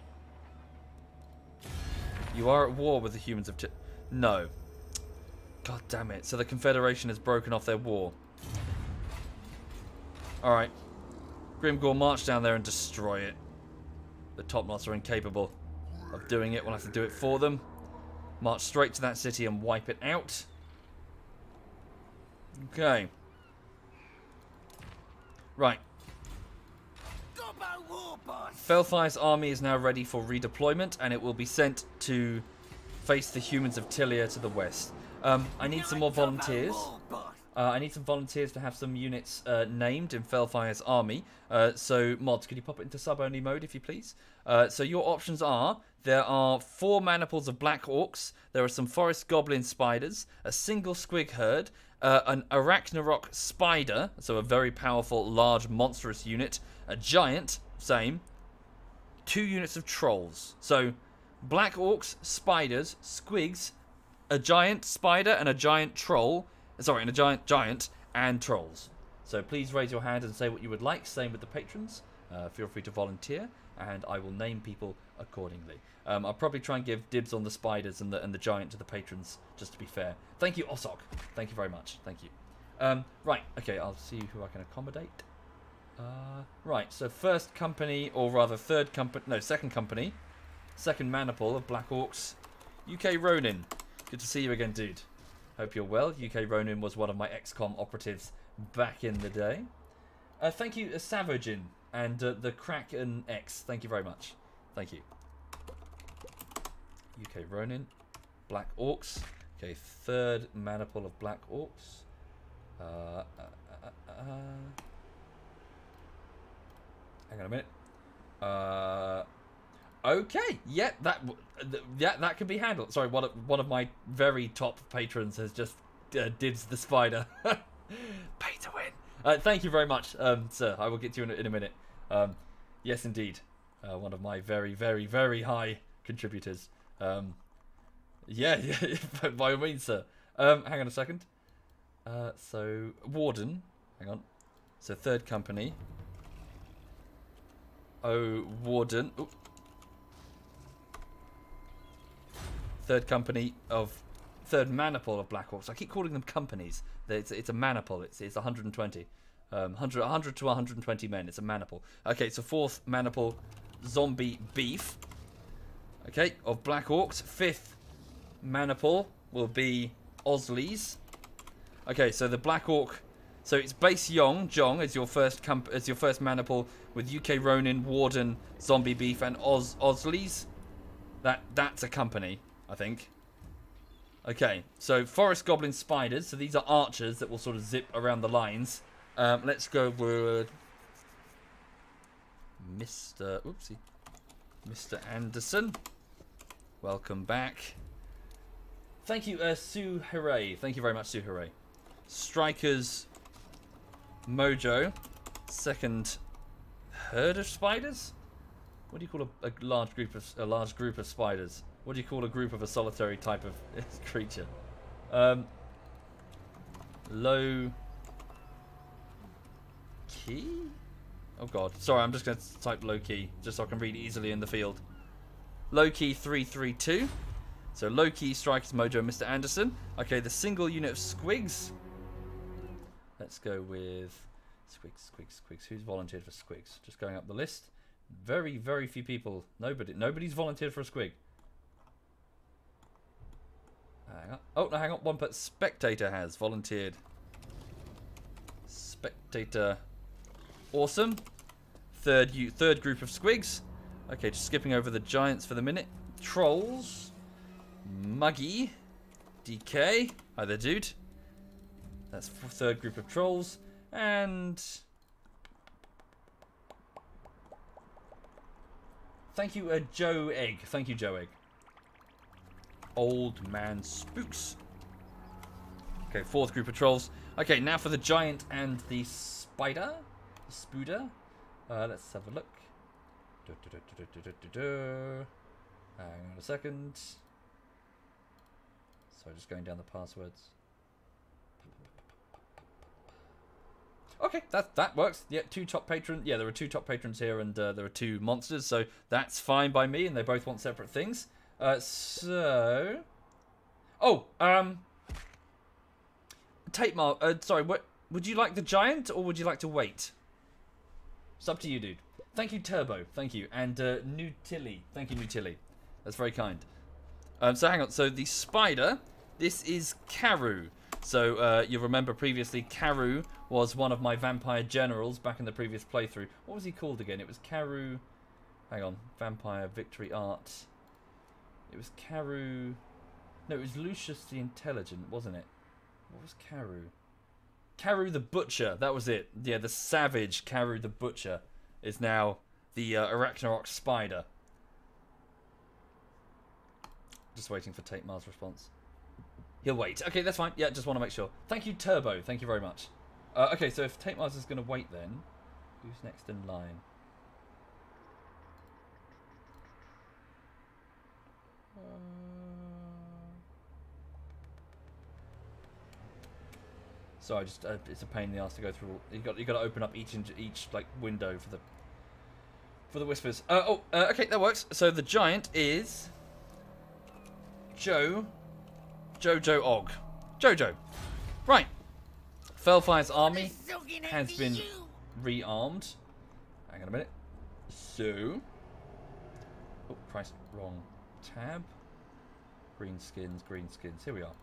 You are at war with the humans of No. God damn it. So the Confederation has broken off their war. Alright. Grimgore, march down there and destroy it. The top knots are incapable of doing it. We'll have to do it for them. March straight to that city and wipe it out. Okay. Right. Felfire's army is now ready for redeployment, and it will be sent to face the humans of Tilia to the west. I need some more volunteers. I need some volunteers to have some units named in Felfire's army. So, mods, could you pop it into sub-only mode, if you please? So your options are, there are 4 maniples of black orcs, there are some forest goblin spiders, a single squig herd, an arachnarok spider, so a very powerful, large, monstrous unit, a giant, same, 2 units of trolls. So, black orcs, spiders, squigs, a giant spider, and a giant troll. Sorry, and a giant, and trolls. So please raise your hand and say what you would like. Same with the patrons. Feel free to volunteer, and I will name people accordingly. I'll probably try and give dibs on the spiders and the giant to the patrons, just to be fair. Thank you, Osok. Thank you very much. Thank you. Right, okay, I'll see who I can accommodate. Right, so first company, or rather third company, no, second company. Second maniple of Black Orcs. UK Ronin. Good to see you again, dude. Hope you're well. UK Ronin was one of my XCOM operatives back in the day. Thank you, Savagin, and the Kraken X. Thank you very much. Thank you. UK Ronin. Black Orcs. Okay, third maniple of Black Orcs. Hang on a minute. Okay, yeah, that can be handled. Sorry, one of my very top patrons has just dibs the spider. Pay to win. Thank you very much, sir. I will get to you in a minute. Yes, indeed, one of my very, very, very high contributors. Yeah, by all means, sir. Hang on a second. So Warden, hang on. So third company. Oh, Warden. Ooh. Third company of third maniple of Black Orcs. I keep calling them companies. It's a maniple. It's 120, 100 to 120 men. It's a maniple. Okay, so fourth maniple, zombie beef. Okay, of Black Orcs. Fifth maniple will be Osleys. Okay, so the Black Orc. So it's base Jong as your first maniple with UK Ronin, Warden, zombie beef, and Osleys. That's a company, I think. Okay, so forest goblin spiders. So these are archers that will sort of zip around the lines. Let's go with Mr. Anderson. Welcome back. Thank you, Sue Hooray. Thank you very much, Sue Hooray. Strikers Mojo. Second herd of spiders. What do you call a large group of spiders? What do you call a group of a solitary type of creature? Low key? Oh god. Sorry, I'm just going to type low key just so I can read easily in the field. Low key 332. So low key strikers Mojo, Mr. Anderson. Okay, the single unit of squigs. Let's go with squigs. Who's volunteered for squigs? Just going up the list. Very, very few people. Nobody's volunteered for a squig. Hang on. Oh, no, hang on. One but Spectator has volunteered. Spectator. Awesome. Third group of squigs. Okay, just skipping over the giants for the minute. Trolls. Muggy. DK. Hi there, dude. That's third group of trolls. And thank you, Joe Egg. Thank you, Joe Egg. Old man spooks. Okay, fourth group of trolls. Okay, now for the giant and the spider. The spooder. Let's have a look. Hang on a second. So just going down the passwords. Okay, that works. Yeah, two top patrons. Yeah, there are two top patrons here, and there are two monsters, so that's fine by me. And they both want separate things. Tape mark. Sorry. What would you like, the giant, or would you like to wait? It's up to you, dude. Thank you, Turbo. Thank you, and Nutili. Thank you, Nutili. That's very kind. So hang on. So the spider. This is Karu. So you remember previously, Karu was one of my vampire generals back in the previous playthrough. What was he called again? It was Karu. Hang on. Vampire Victory Art. It was Karu. No, it was Lucius the Intelligent, wasn't it? What was Karu? Karu the Butcher. That was it. Yeah, the savage Karu the Butcher is now the Arachnorok Spider. Just waiting for Tate Mars' response. He'll wait. Okay, that's fine. Yeah, just want to make sure. Thank you, Turbo. Thank you very much. Okay, so if Tate Mars is going to wait then, who's next in line? Sorry, just it's a pain in the ass to go through. You got to open up each like window for the whispers. Okay, that works. So the giant is Jojo Og. Jojo. Right. Fellfire's army has been rearmed. Hang on a minute. So, oh Christ, wrong tab. Green skins. Here we are.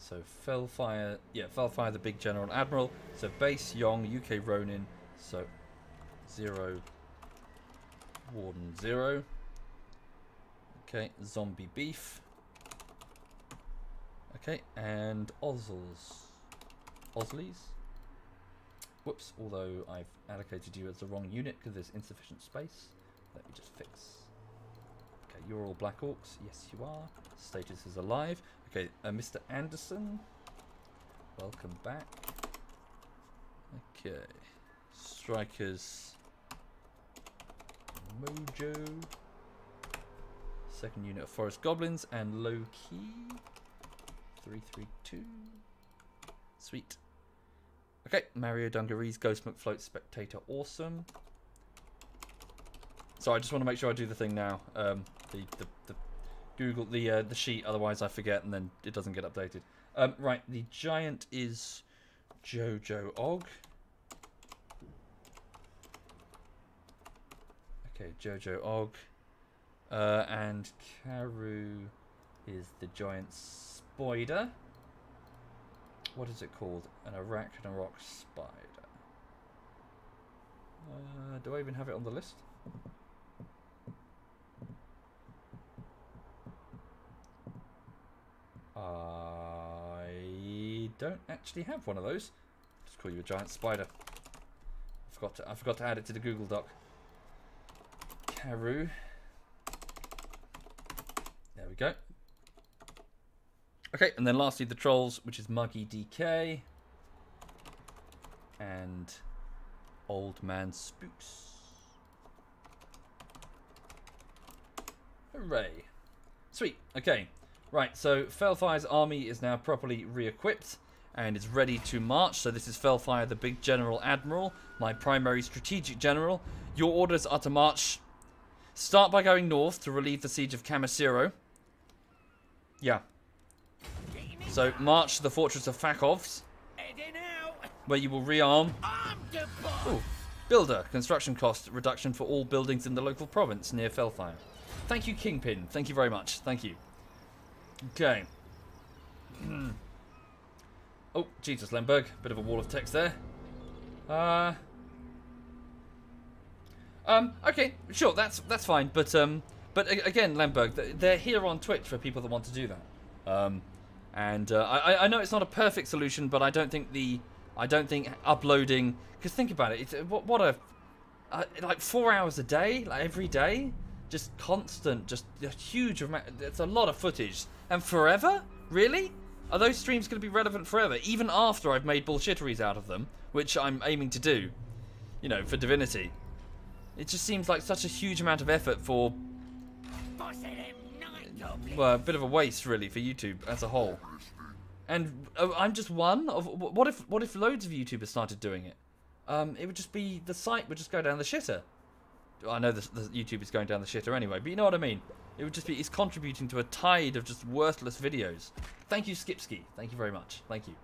So Fellfire, yeah, Fellfire, the big general admiral. So base Yong, UK Ronin. So 0, Warden 0. Okay, zombie beef. Okay, and Osleys. Whoops, although I've allocated you as the wrong unit because there's insufficient space. Let me just fix. Okay, you're all Black Orcs. Yes, you are. Status is alive. Okay, Mr. Anderson. Welcome back. Okay. Strikers. Mojo. Second unit of Forest Goblins and Low Key. 332. Sweet. Okay, Mario Dungarees, Ghost McFloat, Spectator, awesome. So I just want to make sure I do the thing now. The Google the sheet, otherwise I forget and then it doesn't get updated. Right, the giant is Jojo Og. Okay, Jojo Og. And Karu is the giant spider. What is it called? An Arachnorok spider. Do I even have it on the list? I don't actually have one of those. Just call you a giant spider. I forgot to add it to the Google Doc. Karu. There we go. Okay, and then lastly the trolls, which is Muggy DK and Old Man Spooks. Hooray. Sweet. Okay. Right, so Fellfire's army is now properly re-equipped and is ready to march. So this is Fellfire, the big general admiral, my primary strategic general. Your orders are to march. Start by going north to relieve the siege of Kamasiro. Yeah. So march to the fortress of Fakovs, where you will rearm. Ooh. Builder. Construction cost reduction for all buildings in the local province near Fellfire. Thank you, Kingpin. Thank you very much. Thank you. Okay. Oh, Jesus, Lemberg. Bit of a wall of text there. Okay, sure, that's fine. But again, Lemberg, they're here on Twitch for people that want to do that. And I know it's not a perfect solution, but I don't think uploading, because think about it, it's what a like 4 hours a day, like every day, just constant, just a huge amount. It's a lot of footage, and forever, really? Are those streams going to be relevant forever, even after I've made bullshitteries out of them, which I'm aiming to do, you know, for Divinity? It just seems like such a huge amount of effort for, well, a bit of a waste, really, for YouTube as a whole. And I'm just one of. What if loads of YouTubers started doing it? It would just be, the site would just go down the shitter. I know the YouTube is going down the shitter anyway, but you know what I mean. It would just be, it's contributing to a tide of just worthless videos. Thank you, Skipski. Thank you very much. Thank you.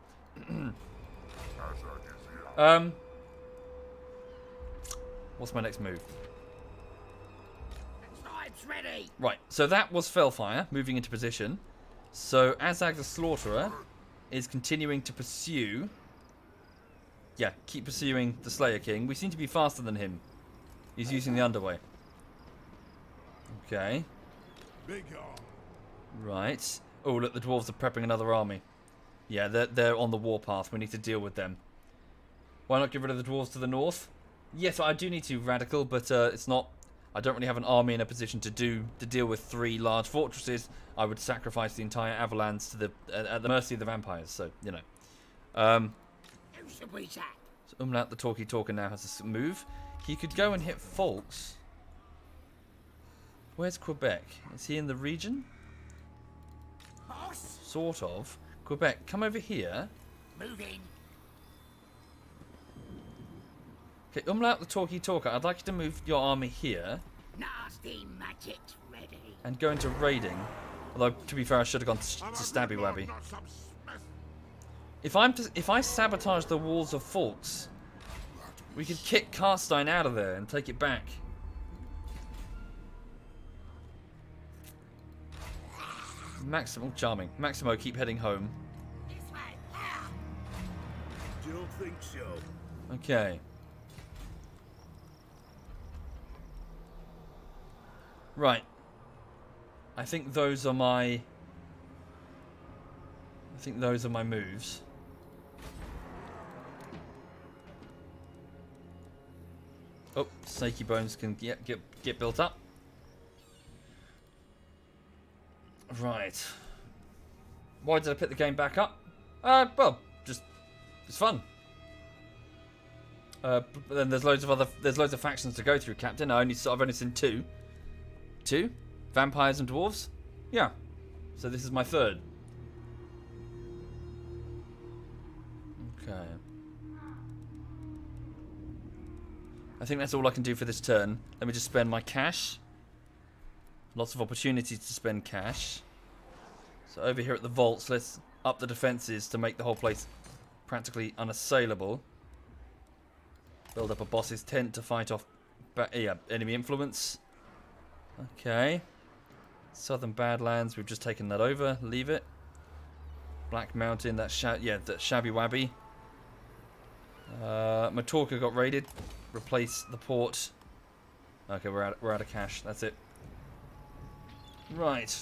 What's my next move? Ready. Right, so that was Fellfire, moving into position. So Azag the Slaughterer is continuing to pursue. Yeah, keep pursuing the Slayer King. We seem to be faster than him. He's using the underway. Okay. Right. Oh, look, the dwarves are prepping another army. Yeah, they're on the warpath. We need to deal with them. Why not get rid of the dwarves to the north? Yes, I do need to, Radical, but it's not. I don't really have an army in a position to deal with 3 large fortresses. I would sacrifice the entire Avalanche to at the mercy of the vampires. So you know. So Umlaut the Talkie Talker now has a move. He could go and hit Folks. Where's Quebec? Is he in the region? Sort of. Quebec, come over here. Moving. Okay, Umlaut the Talkie Talker, I'd like you to move your army here. Nasty magic's ready. And go into raiding. Although, to be fair, I should have gone to Stabby Wabby. If I sabotage the walls of Folks, we could kick Carstein out of there and take it back. Maximo, charming. Maximo, keep heading home. Don't think so. Okay. Right. I think those are my moves. Oh, Snaky Bones can get built up. Right. Why did I pick the game back up? Well, just it's fun. But then there's loads of factions to go through, Captain. I've only seen 2. 2? Vampires and dwarves? Yeah. So this is my 3rd. Okay. I think that's all I can do for this turn. Let me just spend my cash. Lots of opportunities to spend cash. So over here at the vaults, let's up the defenses to make the whole place practically unassailable. Build up a boss's tent to fight off enemy influence. Okay. Southern Badlands, we've just taken that over. Leave it. Black Mountain, that's that Shabby Wabby. Matorka got raided. Replace the port. Okay, we're out of cash. That's it. Right.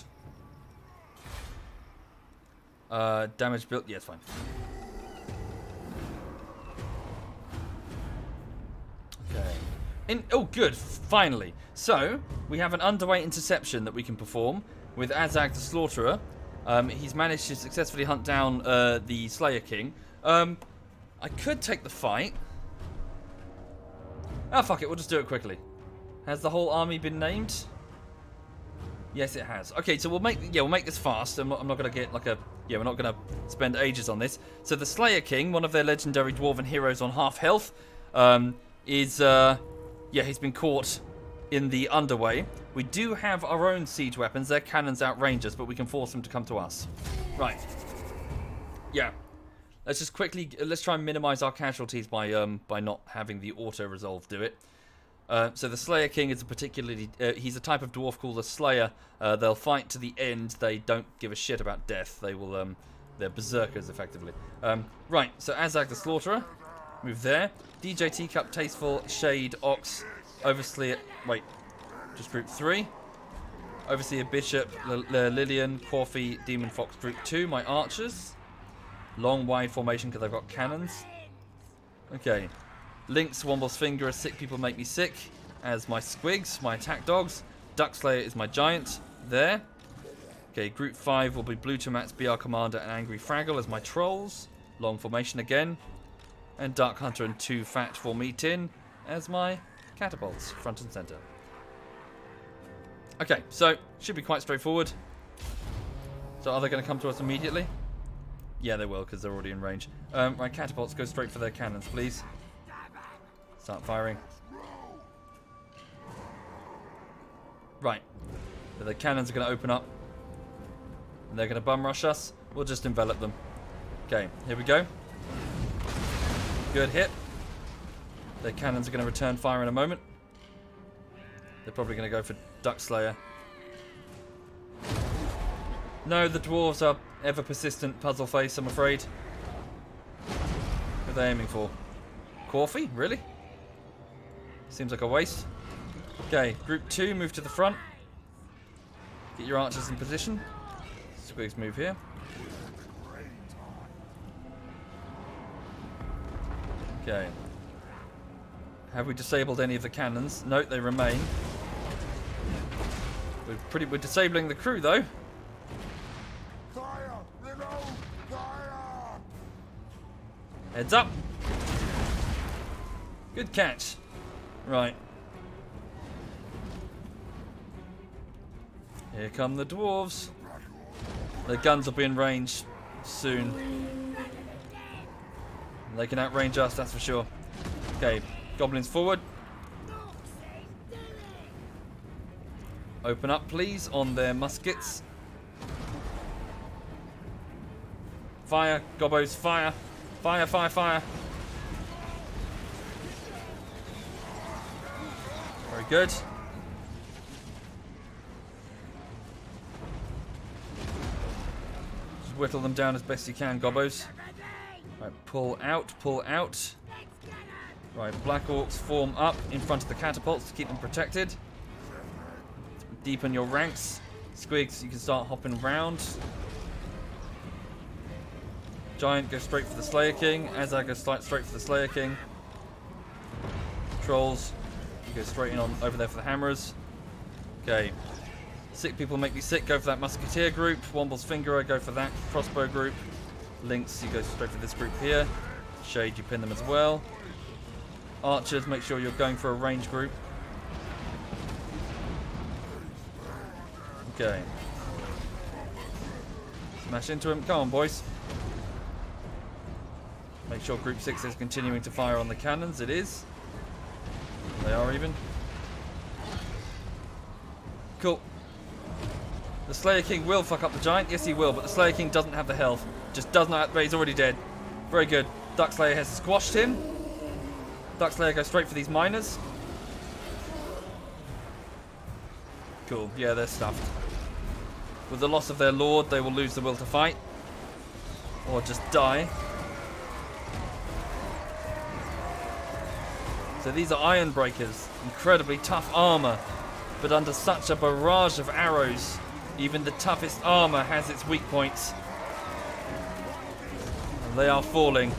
Damage built. Yeah, it's fine. Okay. Oh, good. Finally. So, we have an underway interception that we can perform with Azag the Slaughterer. He's managed to successfully hunt down the Slayer King. I could take the fight. Ah, fuck it. We'll just do it quickly. Has the whole army been named? Yes, it has. Okay, so we'll make this fast. I'm not going to get like a... Yeah, we're not going to spend ages on this. So the Slayer King, one of their legendary dwarven heroes on half health, he's been caught in the underway. We do have our own siege weapons. Their cannons outrange us, but we can force them to come to us. Right. Yeah. Let's just quickly... Let's try and minimize our casualties by not having the auto-resolve do it. So the Slayer King is a particularly... he's a type of dwarf called a Slayer. They'll fight to the end. They don't give a shit about death. They will... they're berserkers, effectively. Right, so Azag the Slaughterer. Move there. DJ Teacup, Tasteful, Shade, Ox, Oversleer... Wait. Just group 3. Overseer Bishop, Lillian, Corfy, Demon Fox Group 2, my archers. Long, wide formation because I've got cannons. Okay. Lynx, Womble's Finger, Sick People Make Me Sick as my squigs, my attack dogs. Duckslayer is my giant there. Okay, Group 5 will be Blue Tomats, BR Commander, and Angry Fraggle as my trolls. Long formation again. And Dark Hunter and 2 Fat for me tin as my catapults, front and center. Okay, so should be quite straightforward. So are they going to come to us immediately? Yeah, they will because they're already in range. My catapults go straight for their cannons, please. Start firing. Right. So the cannons are going to open up. And they're going to bum rush us. We'll just envelop them. Okay, here we go. Good hit. Their cannons are going to return fire in a moment. They're probably going to go for Duckslayer. No, the dwarves are ever persistent puzzle face, I'm afraid. Who are they aiming for? Corfy? Really? Seems like a waste. Okay, Group 2, move to the front. Get your archers in position. Squigs move here. Okay. Have we disabled any of the cannons? No, they remain. We're disabling the crew though. Fire! Fire! Heads up. Good catch. Right. Here come the dwarves. Their guns will be in range soon. They can outrange us, that's for sure. Okay, goblins forward. Open up, please, on their muskets. Fire, gobbos, fire. Fire, fire, fire. Very good. Just whittle them down as best you can, gobbos. Right, pull out, pull out. Right, Black Orcs form up in front of the catapults to keep them protected. Deepen your ranks. Squigs, you can start hopping around. Giant, go straight for the Slayer King. Azag, go straight for the Slayer King. Trolls, you go straight in on over there for the hammerers. Okay. Sick People Make Me Sick, go for that Musketeer group. Womble's Finger, go for that crossbow group. Lynx, you go straight for this group here. Shade, you pin them as well. Archers, make sure you're going for a range group. Okay. Smash into him. Come on, boys. Make sure Group 6 is continuing to fire on the cannons. It is. They are even. Cool. The Slayer King will fuck up the Giant. Yes, he will, but the Slayer King doesn't have the health. Just does not. He's already dead. Very good. Duckslayer has squashed him. Duckslayer goes straight for these miners. Cool. Yeah, they're stuffed. With the loss of their lord, they will lose the will to fight. Or just die. So these are Iron Breakers. Incredibly tough armor. But under such a barrage of arrows, even the toughest armor has its weak points. And they are falling.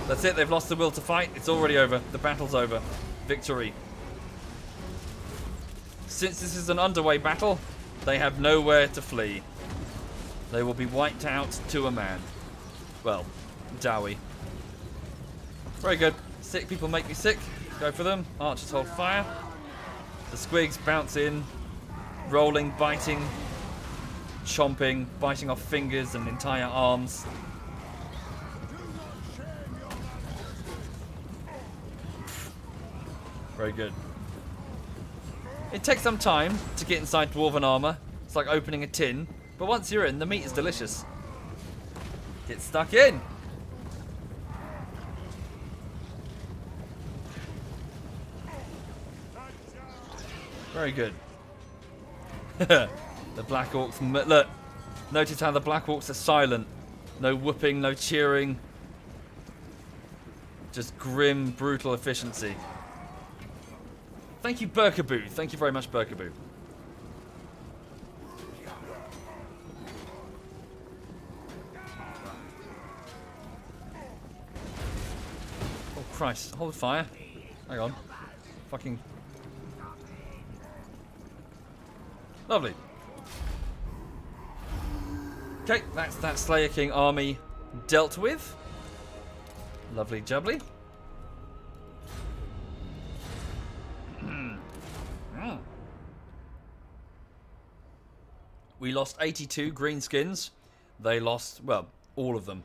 That's it, they've lost the will to fight. It's already over. The battle's over. Victory. Since this is an underway battle, they have nowhere to flee. They will be wiped out to a man. Well, Dowie. Very good. Sick People Make Me Sick. Go for them. Archers hold fire. The squigs bounce in. Rolling, biting, chomping, biting off fingers and entire arms. Very good. It takes some time to get inside dwarven armor. It's like opening a tin. But once you're in, the meat is delicious. Get stuck in. Very good. The Black Orcs. Look. Notice how the Black Orcs are silent. No whooping, no cheering. Just grim, brutal efficiency. Thank you, Berkaboo. Thank you very much, Berkaboo. Christ. Hold fire. Hang on. Fucking... Lovely. Okay, that's that Slayer King army dealt with. Lovely jubbly. We lost 82 greenskins. They lost, well, all of them.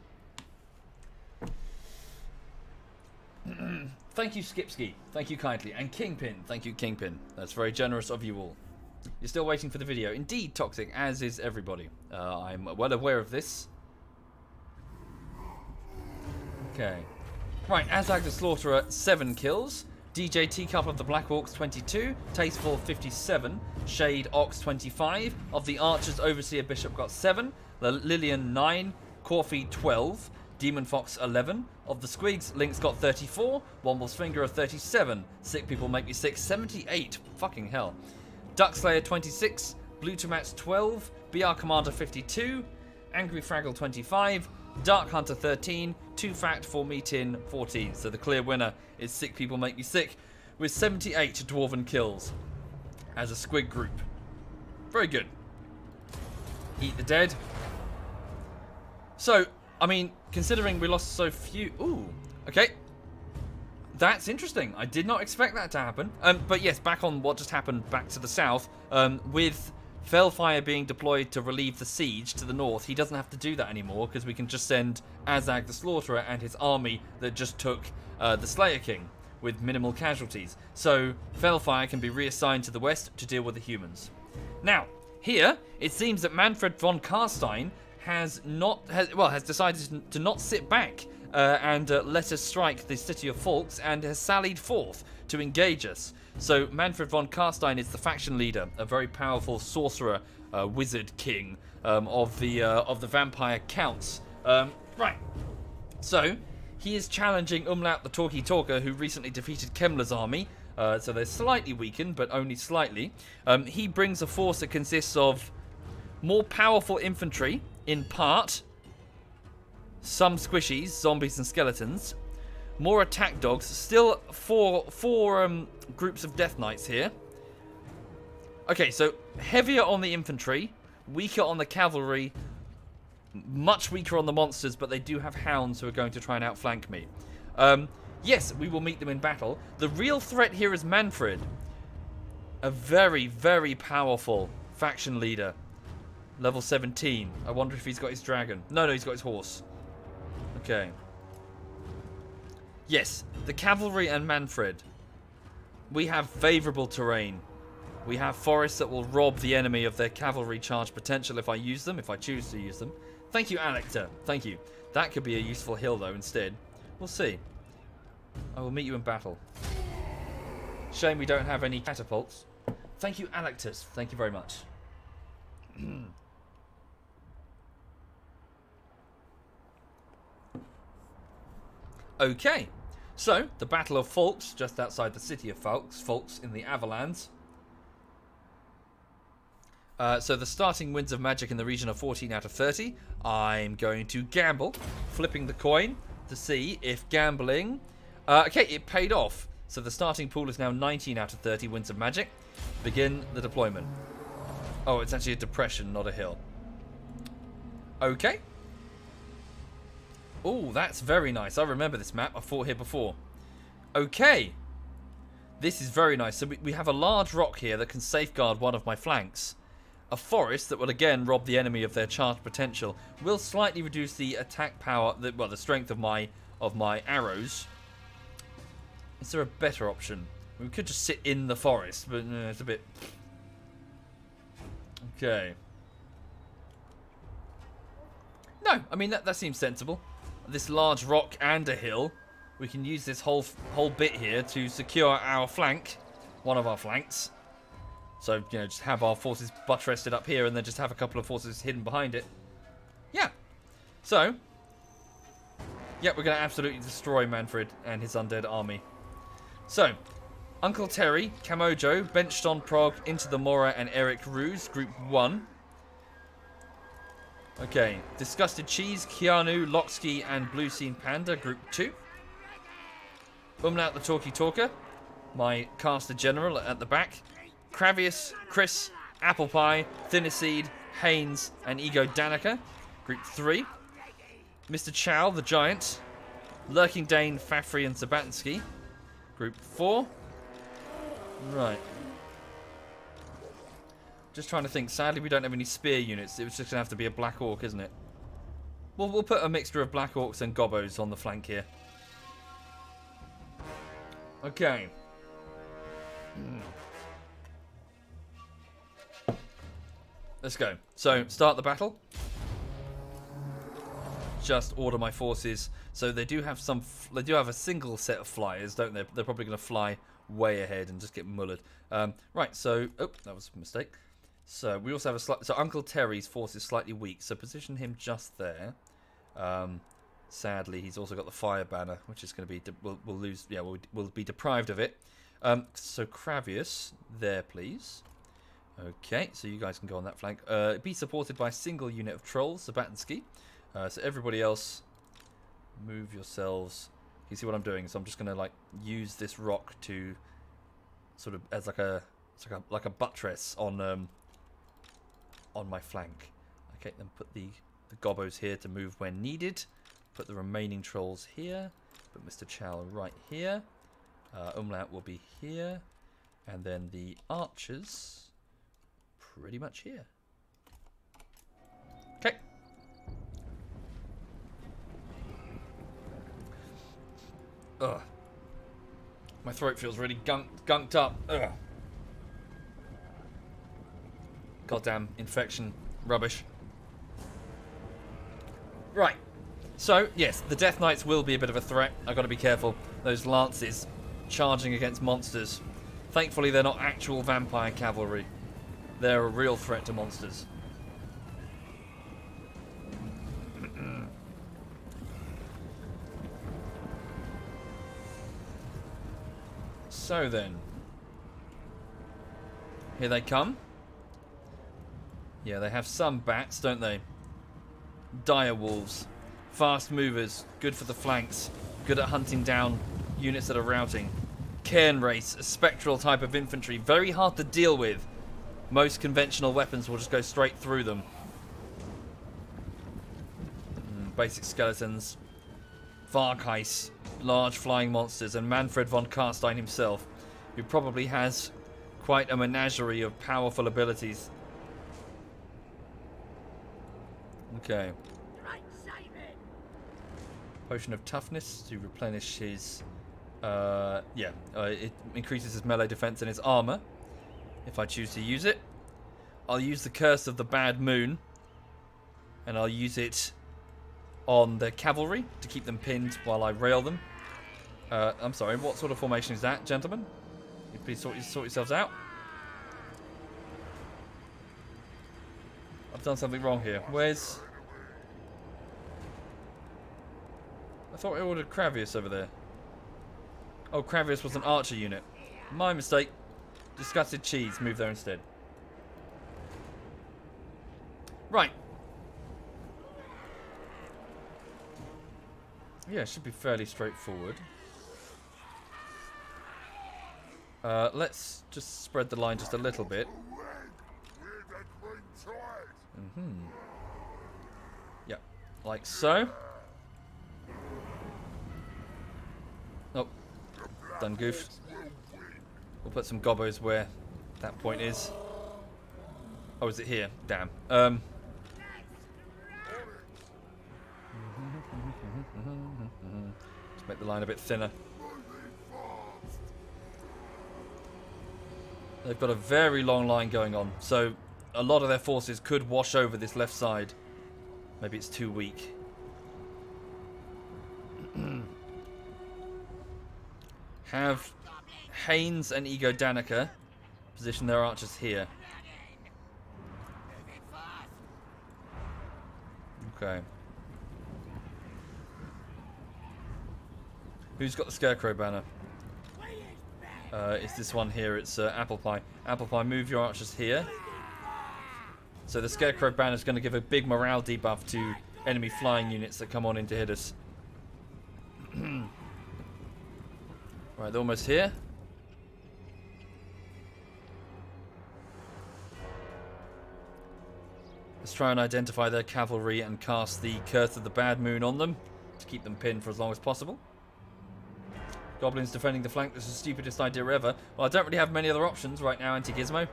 Thank you, Skipski. Thank you kindly. And Kingpin. Thank you, Kingpin. That's very generous of you all. You're still waiting for the video. Indeed, Toxic, as is everybody. I'm well aware of this. Okay. Right, Azag the Slaughterer, 7 kills. DJ Teacup of the Black Orcs, 22. Tasteful, 57. Shade Ox, 25. Of the Archers, Overseer Bishop got 7. Lillian, 9. Corfy, 12. Demon Fox, 11. Of the Squigs, Lynx got 34. Womble's Finger, 37. Sick People Make Me Sick, 78. Fucking hell. Duckslayer, 26. Blue Tomats, 12. BR Commander, 52. Angry Fraggle, 25. Dark Hunter, 13. Too Fat for Meat-In, 14. So the clear winner is Sick People Make Me Sick with 78 Dwarven kills as a squig group. Very good. Eat the Dead. So, I mean, considering we lost so few... Ooh, okay. That's interesting. I did not expect that to happen. But yes, back on what just happened back to the south. With Felfire being deployed to relieve the siege to the north, he doesn't have to do that anymore because we can just send Azag the Slaughterer and his army that just took the Slayer King with minimal casualties. So Felfire can be reassigned to the west to deal with the humans. Now, here, it seems that Manfred von Karstein has decided to not sit back and let us strike the city of Falks and has sallied forth to engage us. So Manfred von Karstein is the faction leader, a very powerful sorcerer, wizard king of the vampire counts. Right. So he is challenging Umlaut the Talkie Talker, who recently defeated Kemmler's army. So they're slightly weakened, but only slightly. He brings a force that consists of more powerful infantry, in part, some squishies, zombies and skeletons, more attack dogs, still four groups of Death Knights here. Okay, so heavier on the infantry, weaker on the cavalry, much weaker on the monsters, but they do have hounds who are going to try and outflank me. Yes, we will meet them in battle. The real threat here is Manfred, a very, very powerful faction leader. Level 17. I wonder if he's got his dragon. No, he's got his horse. Okay. Yes, the cavalry and Manfred. We have favourable terrain. We have forests that will rob the enemy of their cavalry charge potential if I use them, if I choose to use them. Thank you, Alector. Thank you. That could be a useful hill, though, instead. We'll see. I will meet you in battle. Shame we don't have any catapults. Thank you, Alectus. Thank you very much. Okay, so the Battle of Falks, just outside the city of Falks in the Avalanche. So the starting winds of magic in the region are 14 out of 30. I'm going to gamble, flipping the coin to see if gambling... okay, it paid off. So the starting pool is now 19 out of 30 winds of magic. Begin the deployment. Oh, it's actually a depression, not a hill. Okay. Oh, that's very nice. I remember this map. I fought here before. Okay. This is very nice. So we have a large rock here that can safeguard one of my flanks. A forest that will again rob the enemy of their charge potential. Will slightly reduce the attack power, the strength of my arrows. Is there a better option? We could just sit in the forest, but it's a bit... Okay. No, I mean, that seems sensible. This large rock and a hill. We can use this whole bit here to secure our flank. One of our flanks. So, you know, just have our forces butt-rested up here and then just have a couple of forces hidden behind it. Yeah. So, yeah, we're going to absolutely destroy Manfred and his undead army. So, Uncle Terry, Camojo, Benched on Prog, Into the Mora, and Eric Ruse, Group 1. Okay, Disgusted Cheese, Keanu, Locksky, and Blue Scene Panda, Group 2. Umlaut the Talkie Talker, my caster general at the back. Cravius, Chris, Apple Pie, Thinnerseed, Haynes, and Ego Danica. Group 3. Mr. Chow the Giant, Lurking Dane, Fafri, and Sabansky. Group 4. Right. Just trying to think. Sadly, we don't have any spear units. It was just going to have to be a Black Orc, isn't it? Well, we'll put a mixture of Black Orcs and Gobbos on the flank here. Okay. Let's go. So, start the battle. Just order my forces. So they do have some. They do have a single set of flyers, don't they? They're probably going to fly way ahead and just get mullered. Right. So, oh, that was a mistake. So we also have a slight. So Uncle Terry's force is slightly weak. So position him just there. Sadly, he's also got the fire banner, which is going to be. We'll lose. Yeah, we'll be deprived of it. So Cravius, there, please. Okay, so you guys can go on that flank. Be supported by a single unit of trolls, Sabansky. So everybody else, move yourselves. You see what I'm doing? So I'm just going to like use this rock to sort of as like a buttress on my flank. Okay, then put the gobbos here to move when needed. Put the remaining trolls here. Put Mr. Chow right here. Umlaut will be here, and then the archers pretty much here. Okay. Ugh. My throat feels really gunked up. Ugh. Goddamn infection rubbish. Right. So, yes, the Death Knights will be a bit of a threat. I've got to be careful. Those lances charging against monsters. Thankfully, they're not actual vampire cavalry. They're a real threat to monsters. So then, here they come. Yeah, they have some bats, don't they? Dire wolves, fast movers, good for the flanks, good at hunting down units that are routing. Cairn race, a spectral type of infantry, very hard to deal with. Most conventional weapons will just go straight through them. Basic skeletons, Varkheis, large flying monsters, and Manfred von Karstein himself, who probably has quite a menagerie of powerful abilities. Okay. Potion of toughness to replenish his. It increases his melee defense and his armor. If I choose to use it, I'll use the Curse of the Bad Moon, and I'll use it on the cavalry to keep them pinned while I rail them. I'm sorry, what sort of formation is that, gentlemen? You please sort yourselves out. I've done something wrong here. Where's... I thought I ordered Cravius over there. Oh, Cravius was an archer unit. My mistake. Disgusted cheese. Move there instead. Right. Yeah, it should be fairly straightforward. Let's just spread the line just a little bit. Yeah, like so. Oh, done goofed. We'll put some gobbos where that point is. Oh, is it here? Damn. Just make the line a bit thinner. They've got a very long line going on, so a lot of their forces could wash over this left side. Maybe it's too weak. Have Haynes and Ego Danica position their archers here. Okay. Who's got the Scarecrow banner? It's this one here. It's Apple Pie. Apple Pie, move your archers here. So the Scarecrow banner is going to give a big morale debuff to enemy flying units that come on in to hit us. Right, they're almost here. Let's try and identify their cavalry and cast the Curse of the Bad Moon on them to keep them pinned for as long as possible. Goblins defending the flank. This is the stupidest idea ever. Well, I don't really have many other options right now, Anti-Gizmo.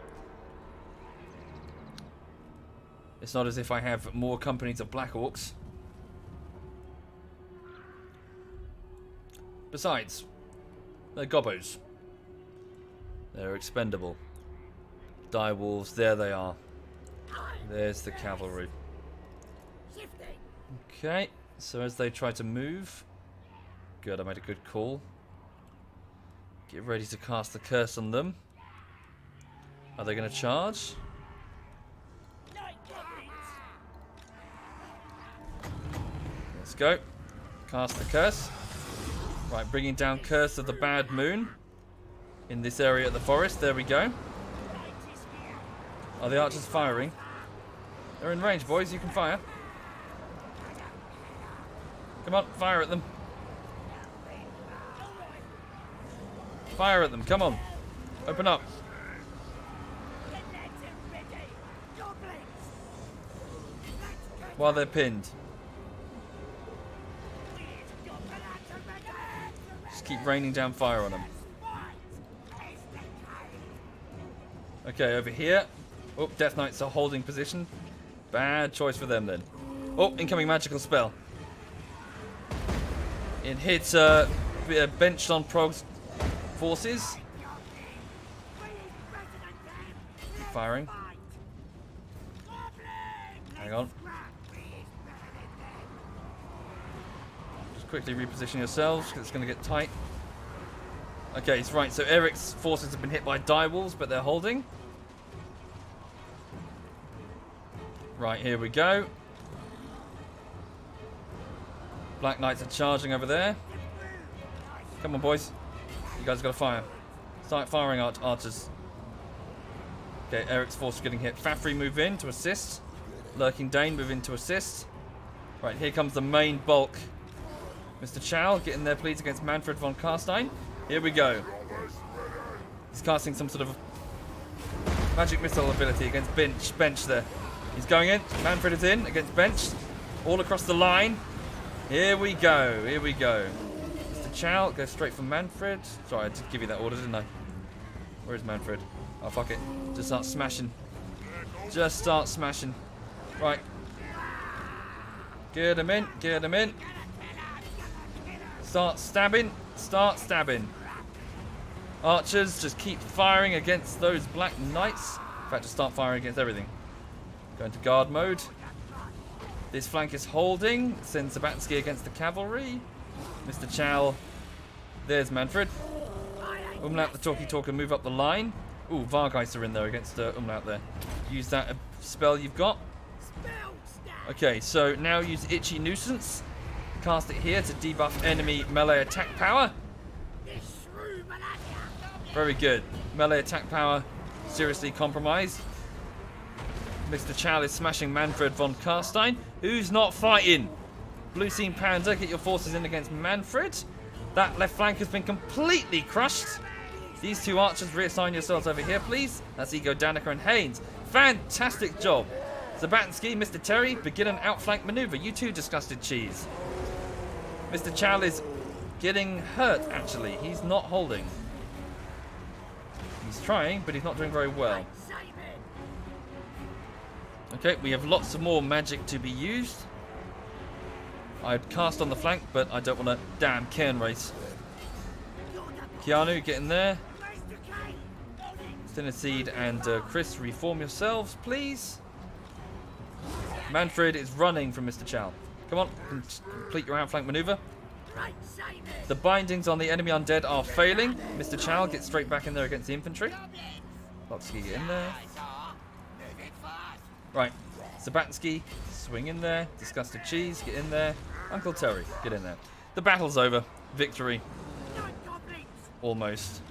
It's not as if I have more companies of Black Orcs. Besides, they're Gobbos. They're expendable. Direwolves, there they are. There's the cavalry. Okay, so as they try to move... Good, I made a good call. Get ready to cast the curse on them. Are they going to charge? Let's go. Cast the curse. Right, bringing down Curse of the Bad Moon. In this area of the forest. There we go. Are the archers firing? They're in range, boys. You can fire. Come on, fire at them. Fire at them, come on. Open up. While they're pinned. Just keep raining down fire on them. Okay, over here. Oh, Death Knights are holding position. Bad choice for them then. Oh, incoming magical spell. It hits benched on Prog's forces. Keep firing. Hang on. Just quickly reposition yourselves because it's going to get tight. Okay, it's right. So Eric's forces have been hit by direwolves, but they're holding. Right, here we go. Black Knights are charging over there. Come on, boys. You guys got to fire. Start firing, archers. Okay, Eric's force is getting hit. Fafri move in to assist. Lurking Dane move in to assist. Right, here comes the main bulk. Mr. Chow, get in there, please, against Manfred von Karstein. Here we go. He's casting some sort of magic missile ability against bench there. He's going in. Manfred is in against bench. All across the line. Here we go. Here we go. Mr. Chow, go straight for Manfred. Sorry, I did give you that order, didn't I? Where is Manfred? Oh, fuck it. Just start smashing. Just start smashing. Right. Get him in. Get him in. Start stabbing. Start stabbing. Archers, just keep firing against those Black Knights. In fact, just start firing against everything. Go into guard mode. This flank is holding. Send Sabatsky against the cavalry. Mr. Chow. There's Manfred. Umlaut the talkie talker move up the line. Ooh, Vargeist are in there against Umlaut there. Use that spell you've got. Okay, so now use Itchy Nuisance. Cast it here to debuff enemy melee attack power. Very good. Melee attack power seriously compromised. Mr. Chow is smashing Manfred von Karstein. Who's not fighting? Blue Scene Panda, get your forces in against Manfred. That left flank has been completely crushed. These two archers, reassign yourselves over here, please. That's Ego, Danica, and Haynes. Fantastic job. Zabatsky, Mr. Terry, begin an outflank maneuver. You too, disgusted cheese. Mr. Chow is getting hurt, actually. He's not holding. He's trying, but he's not doing very well. Okay, we have lots of more magic to be used. I'd cast on the flank, but I don't want to. Damn, Cairn race. Keanu, get in there. Cineseed and Chris, reform yourselves, please. Manfred is running from Mr. Chow. Come on, complete your outflank maneuver. The bindings on the enemy undead are failing. Mr. Chow, get straight back in there against the infantry. Lotsky, get in there. Right, Sabatsky, swing in there. Disgusted Cheese, get in there. Uncle Terry, get in there. The battle's over. Victory. Almost.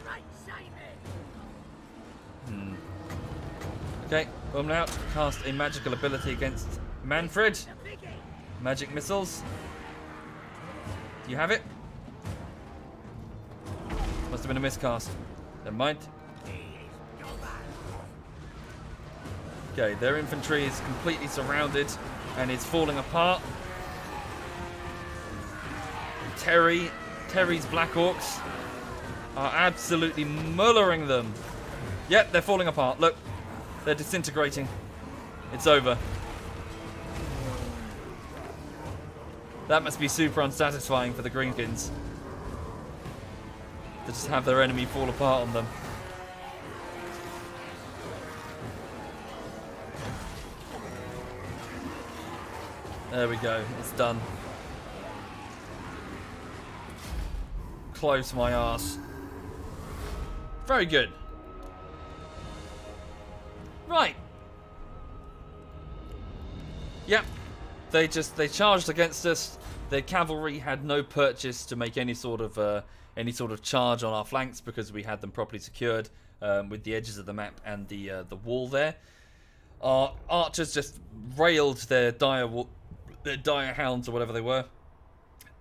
Okay, Umlaut, cast a magical ability against Manfred. Magic missiles. Do you have it? Must have been a miscast. Never mind. Okay, their infantry is completely surrounded and it's falling apart. Terry's Black Orcs are absolutely mullering them. Yep, they're falling apart. Look, they're disintegrating. It's over. That must be super unsatisfying for the Greenskins to just have their enemy fall apart on them. There we go, it's done. Close my arse. Very good. Right. Yep. They charged against us. Their cavalry had no purchase to make any sort of charge on our flanks because we had them properly secured with the edges of the map and the wall there. Our archers just railed their dire hounds or whatever they were,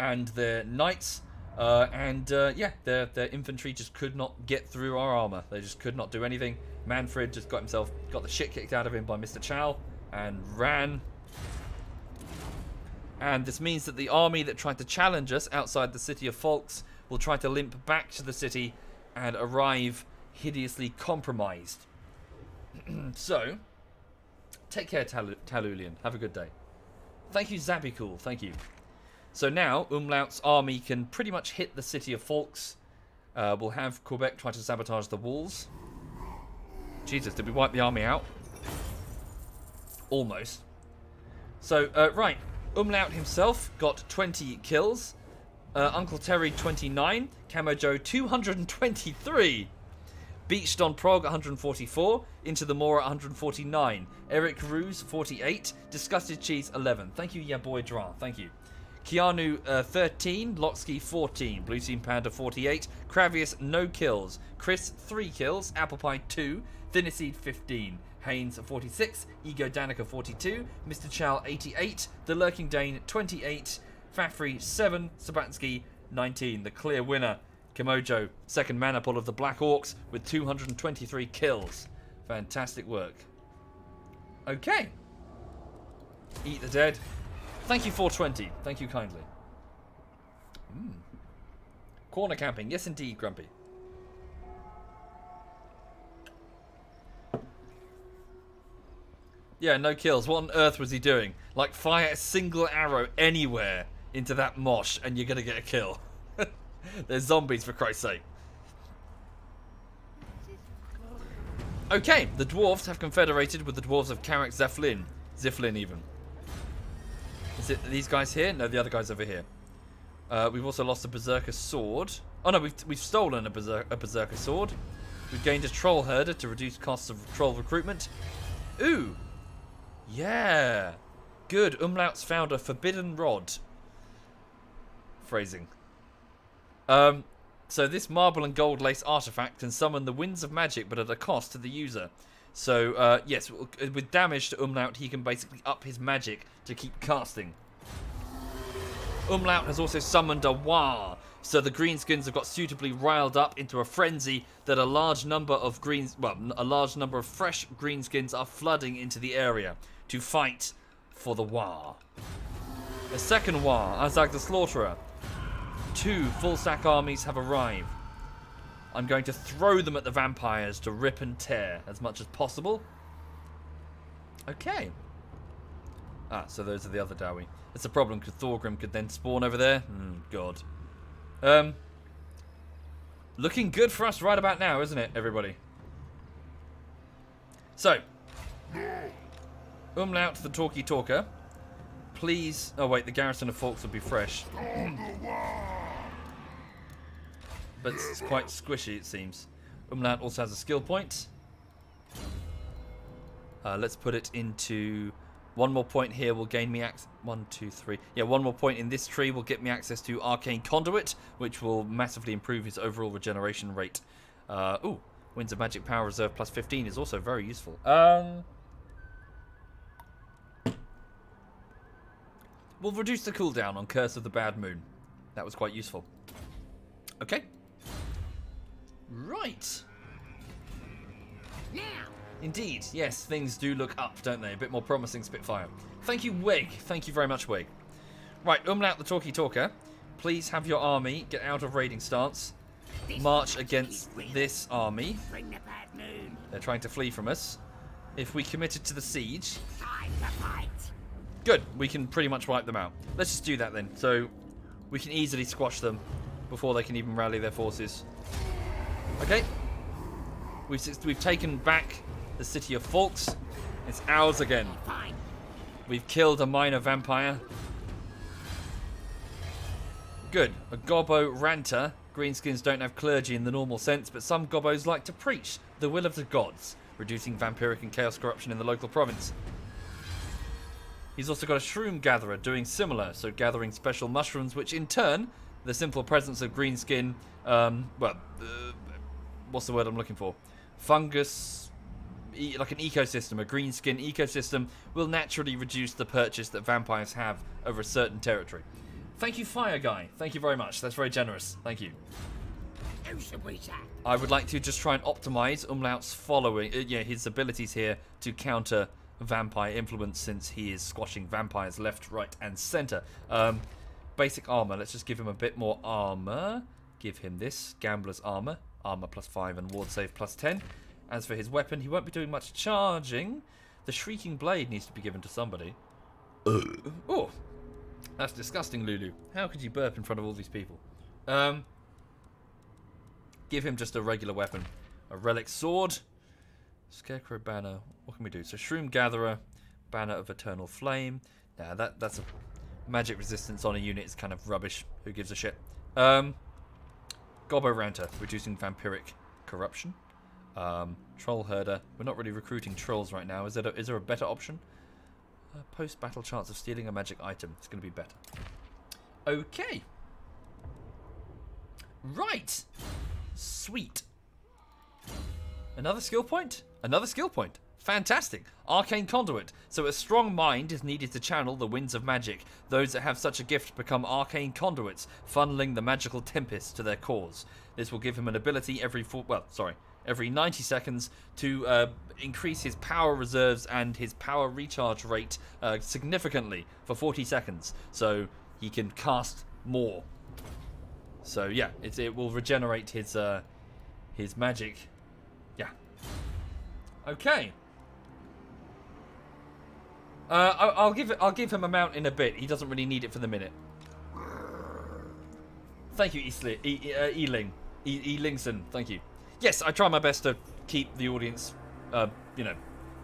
and their knights, yeah, their infantry just could not get through our armor. They just could not do anything. Manfred just got the shit kicked out of him by Mr. Chow and ran. And this means that the army that tried to challenge us outside the city of Folks will try to limp back to the city and arrive hideously compromised. So, take care, Talulian. Have a good day. Thank you, Zabikul. Thank you. So now, Umlaut's army can pretty much hit the city of Folks. We'll have Quebec try to sabotage the walls. Jesus, did we wipe the army out? Almost. So, right. Umlaut himself got 20 kills. Uncle Terry 29. Camo Joe 223. Beached on Prog 144. Into the Moor 149. Eric Ruse 48. Disgusted Cheese 11. Thank you, yeah boy Dra. Thank you. Keanu 13. Lotsky 14. Blue Team Panda 48. Kravius no kills. Chris 3 kills. Apple Pie 2. Thinniseed 15. Haynes 46, Ego Danica 42, Mr. Chow 88, The Lurking Dane 28, Fafri 7, Sabatsky 19. The clear winner, Kimojo, second mana pull of the Black Orcs with 223 kills. Fantastic work. Okay. Eat the dead. Thank you 420. Thank you kindly. Corner camping. Yes indeed, Grumpy. Yeah, no kills. What on earth was he doing? Like, fire a single arrow anywhere into that mosh and you're going to get a kill. They're zombies, for Christ's sake. Okay, the dwarves have confederated with the dwarves of Karak Zeflin. Ziflin, even. Is it these guys here? No, the other guy's over here. We've also lost a Berserker sword. Oh, no, we've stolen a Berserker sword. We've gained a Troll Herder to reduce costs of troll recruitment. Ooh. Yeah. Good. Umlaut's found a forbidden rod. Phrasing. So this marble and gold lace artifact can summon the winds of magic, but at a cost to the user. So, yes, with damage to Umlaut, he can basically up his magic to keep casting. Umlaut has also summoned a War, so the Greenskins have got suitably riled up into a frenzy that a large number of fresh Greenskins are flooding into the area to fight for the War. A second War, Azag the Slaughterer. 2 full-stack armies have arrived. I'm going to throw them at the vampires to rip and tear as much as possible. Okay. Ah, so those are the other Dowie. It's a problem because Thorgrim could then spawn over there. God. Looking good for us right about now, isn't it, everybody? So. Umlaut the Talkie Talker. Please. Oh, wait, the garrison of Folks will be fresh. But it's quite squishy, it seems. Umlaut also has a skill point. Let's put it into... One more point here will gain me access... 1, 2, 3. Yeah, one more point in this tree will get me access to Arcane Conduit, which will massively improve his overall regeneration rate. Ooh, Winds of Magic Power Reserve plus 15 is also very useful. We'll reduce the cooldown on Curse of the Bad Moon. That was quite useful. Okay. Right. Now. Indeed, yes, things do look up, don't they? A bit more promising, Spitfire. Thank you, Weg. Thank you very much, Weg. Right, Umlaut the Talkie Talker. Please have your army get out of raiding stance. March against this army. Bring the bad moon. They're trying to flee from us. If we committed to the siege... Time to fight. Good, we can pretty much wipe them out. Let's just do that then. So we can easily squash them before they can even rally their forces. Okay. We've taken back the city of Falks. It's ours again. Fine. We've killed a minor vampire. Good. A gobbo ranter. Greenskins don't have clergy in the normal sense, but some gobbos like to preach the will of the gods, reducing vampiric and chaos corruption in the local province. He's also got a shroom gatherer doing similar, so gathering special mushrooms, which in turn, the simple presence of greenskin, what's the word I'm looking for? Fungus, like an ecosystem, a greenskin ecosystem, will naturally reduce the purchase that vampires have over a certain territory. Thank you, Fire Guy. Thank you very much. That's very generous. Thank you. Who should we attack? I would like to just try and optimize Umlaut's following, his abilities here to counter vampire influence, since he is squashing vampires left, right, and center. Basic armor. Let's just give him a bit more armor. Give him this gambler's armor. Armor +5 and ward save +10. As for his weapon, he won't be doing much charging. The shrieking blade needs to be given to somebody. Oh, that's disgusting, Lulu. How could you burp in front of all these people? Give him just a regular weapon. A relic sword. Scarecrow banner. What can we do? So shroom gatherer. Banner of eternal flame. Nah, that's a magic resistance on a unit is kind of rubbish. Who gives a shit? Gobbo ranter, reducing vampiric corruption. Troll herder. We're not really recruiting trolls right now. Is there a better option? Post-battle chance of stealing a magic item. It's going to be better. Okay. Right. Sweet. Another skill point? Another skill point. Fantastic. Arcane Conduit. So a strong mind is needed to channel the winds of magic. Those that have such a gift become arcane conduits, funneling the magical tempest to their cause. This will give him an ability every 90 seconds to increase his power reserves and his power recharge rate significantly for 40 seconds. So he can cast more. So yeah, it will regenerate his magic. Yeah. Okay. I'll give him a mount in a bit. He doesn't really need it for the minute. Thank you, Elingson. Thank you. Yes, I try my best to keep the audience,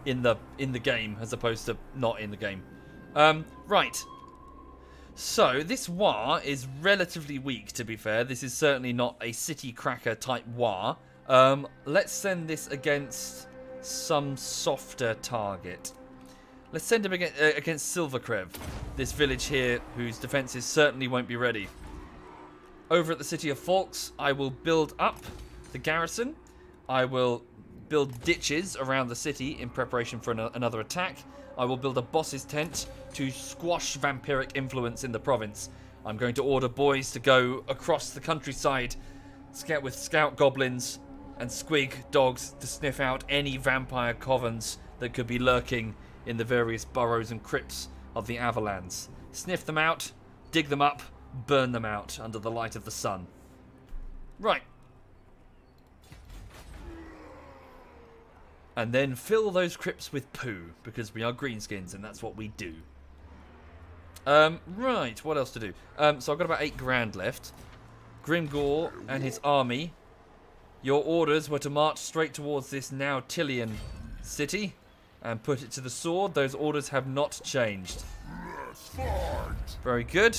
in the game as opposed to not in the game. Right. So this war is relatively weak, to be fair. This is certainly not a city cracker type war. Let's send this against some softer target. Let's send him against Silvercrev, this village here whose defenses certainly won't be ready. Over at the city of Falks, I will build up the garrison. I will build ditches around the city in preparation for another attack. I will build a boss's tent to squash vampiric influence in the province. I'm going to order boys to go across the countryside, with scout goblins and squig dogs to sniff out any vampire covens that could be lurking in the various burrows and crypts of the Avalanche. Sniff them out, dig them up, burn them out under the light of the sun. Right. And then fill those crypts with poo, because we are greenskins and that's what we do. Right, what else to do? So I've got about 8 grand left. Grimgor and his army. Your orders were to march straight towards this now Tillian city and put it to the sword. Those orders have not changed. Very good.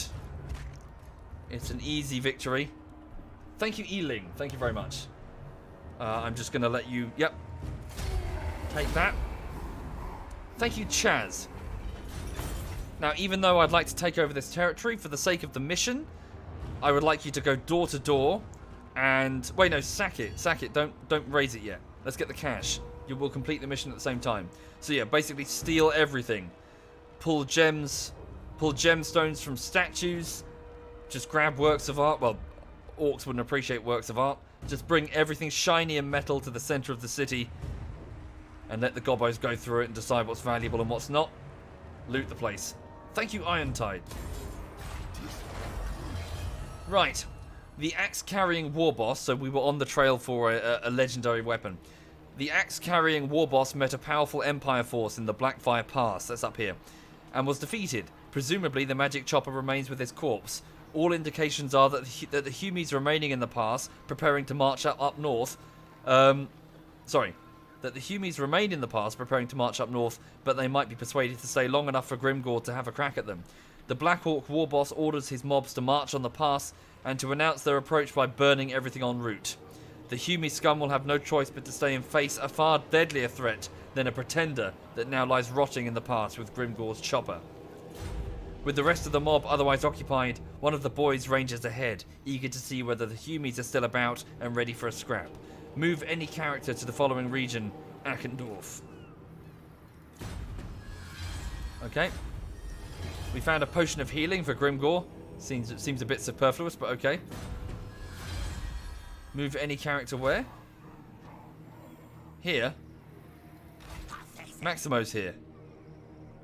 It's an easy victory. Thank you, Eling. Thank you very much. I'm just going to let you... Yep. Take that. Thank you, Chaz. Now, even though I'd like to take over this territory, for the sake of the mission, I would like you to go door to door and... Wait, no, sack it. Sack it. Don't raise it yet. Let's get the cash. You will complete the mission at the same time. So yeah, basically steal everything. Pull gems. Pull gemstones from statues. Just grab works of art. Well, orcs wouldn't appreciate works of art. Just bring everything shiny and metal to the center of the city and let the gobos go through it and decide what's valuable and what's not. Loot the place. Thank you, Irontide. Right. The axe-carrying war boss, so we were on the trail for a legendary weapon. The axe-carrying war boss met a powerful Empire force in the Blackfire Pass, that's up here, and was defeated. Presumably the magic chopper remains with his corpse. All indications are that the Humies remaining in the pass, preparing to march up north. That the Humies remain in the pass, preparing to march up north, but they might be persuaded to stay long enough for Grimgor to have a crack at them. The Blackhawk war boss orders his mobs to march on the pass and to announce their approach by burning everything en route. The Humie scum will have no choice but to stay and face a far deadlier threat than a pretender that now lies rotting in the pass with Grimgor's chopper. With the rest of the mob otherwise occupied, one of the boys ranges ahead, eager to see whether the Humies are still about and ready for a scrap. Move any character to the following region, Akendorf. Okay. We found a potion of healing for Grimgor. Seems a bit superfluous, but okay. Move any character where? Here. Maximo's here.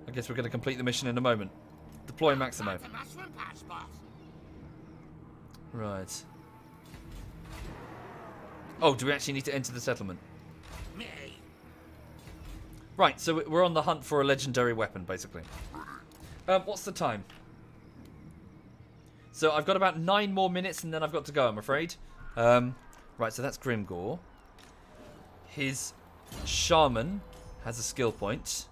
I guess we're going to complete the mission in a moment. Deploy Maximo. Right. Oh, do we actually need to enter the settlement? Right, so we're on the hunt for a legendary weapon, basically. What's the time? So I've got about 9 more minutes and then I've got to go, I'm afraid. Right, so that's Grimgor. His shaman has a skill point.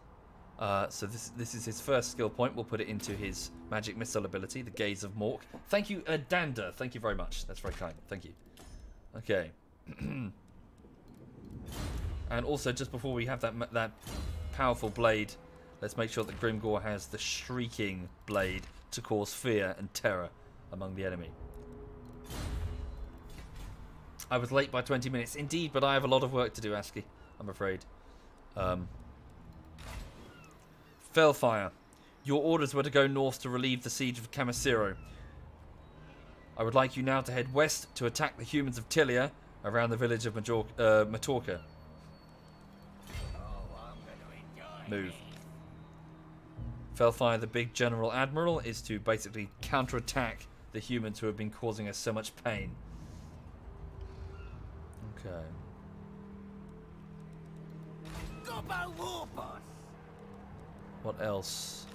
So this is his first skill point. We'll put it into his magic missile ability, the Gaze of Mork. Thank you, Dander. Thank you very much. That's very kind. Thank you. Okay. And also, just before we have that powerful blade, let's make sure that Grimgor has the shrieking blade to cause fear and terror among the enemy. I was late by 20 minutes. Indeed, but I have a lot of work to do, ASCII, I'm afraid. Fellfire. Your orders were to go north to relieve the siege of Camisero. I would like you now to head west to attack the humans of Tilia around the village of Matorka. Move. Fellfire, the big General Admiral, is to basically counterattack the humans who have been causing us so much pain. Okay. What else?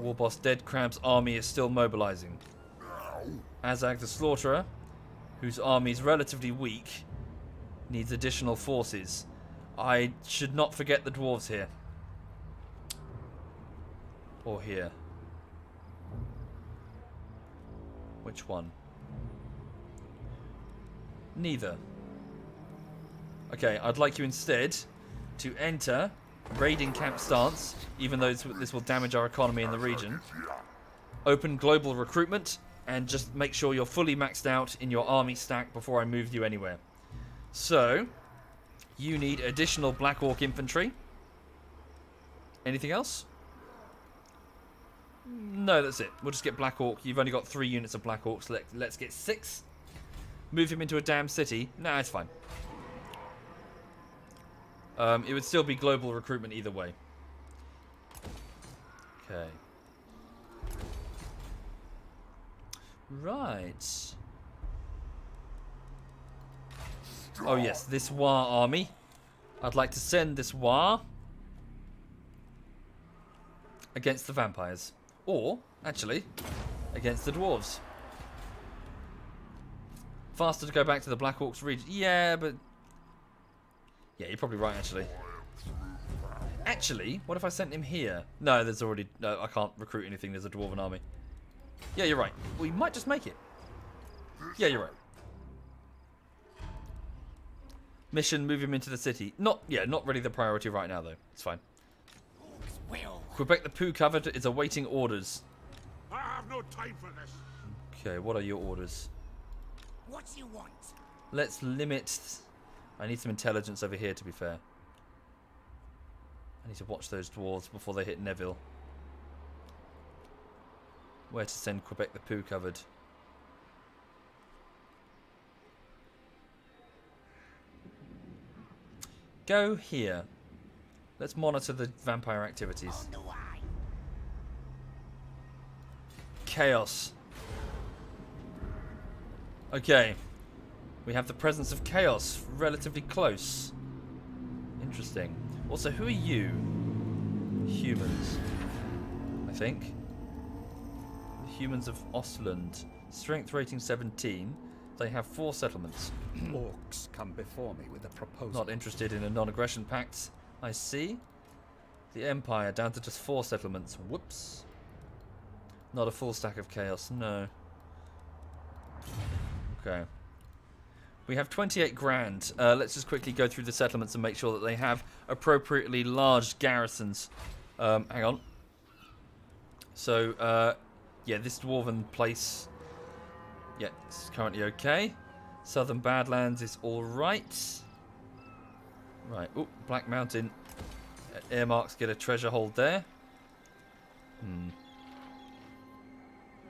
Warboss Dead Crab's army is still mobilizing. Azag the Slaughterer, whose army is relatively weak, needs additional forces. I should not forget the dwarves here. Or here. Which one? Neither. Okay, I'd like you instead to enter raiding camp stance, even though this will damage our economy in the region. Open global recruitment, and just make sure you're fully maxed out in your army stack before I move you anywhere. So, you need additional Black Orc infantry. Anything else? No, that's it. We'll just get Black Orc. You've only got 3 units of Black Orcs. Let's get 6. Move him into a damn city. Nah, it's fine. It would still be global recruitment either way. Okay. Right. Oh yes, this War army. I'd like to send this War against the vampires. Or, actually, against the dwarves. Faster to go back to the Black Orcs region. Yeah, but... yeah, you're probably right, actually. Actually, what if I sent him here? No, there's already... no, I can't recruit anything. There's a dwarven army. Yeah, you're right. We might just make it. Yeah, you're right. Mission, move him into the city. Not really the priority right now, though. It's fine. Quebec the Pooh Covered is awaiting orders. I have no time for this. Okay, what are your orders? What you want? Let's limit... I need some intelligence over here, to be fair. I need to watch those dwarves before they hit Neville. Where to send Quebec the Pooh Covered? Go here. Let's monitor the vampire activities. On the way. Chaos. Okay. We have the presence of chaos relatively close. Interesting. Also, who are you? Humans. I think. The humans of Ostland. Strength rating 17. They have 4 settlements. Orcs come before me with a proposal. Not interested in a non-aggression pact. I see. The Empire down to just 4 settlements. Whoops. Not a full stack of chaos. No. Okay. We have 28 grand. Let's just quickly go through the settlements and make sure that they have appropriately large garrisons. Hang on. So, yeah, this dwarven place, yeah, it's currently okay. Southern Badlands is alright. Right, oh, Black Mountain. Earmarks get a treasure hold there.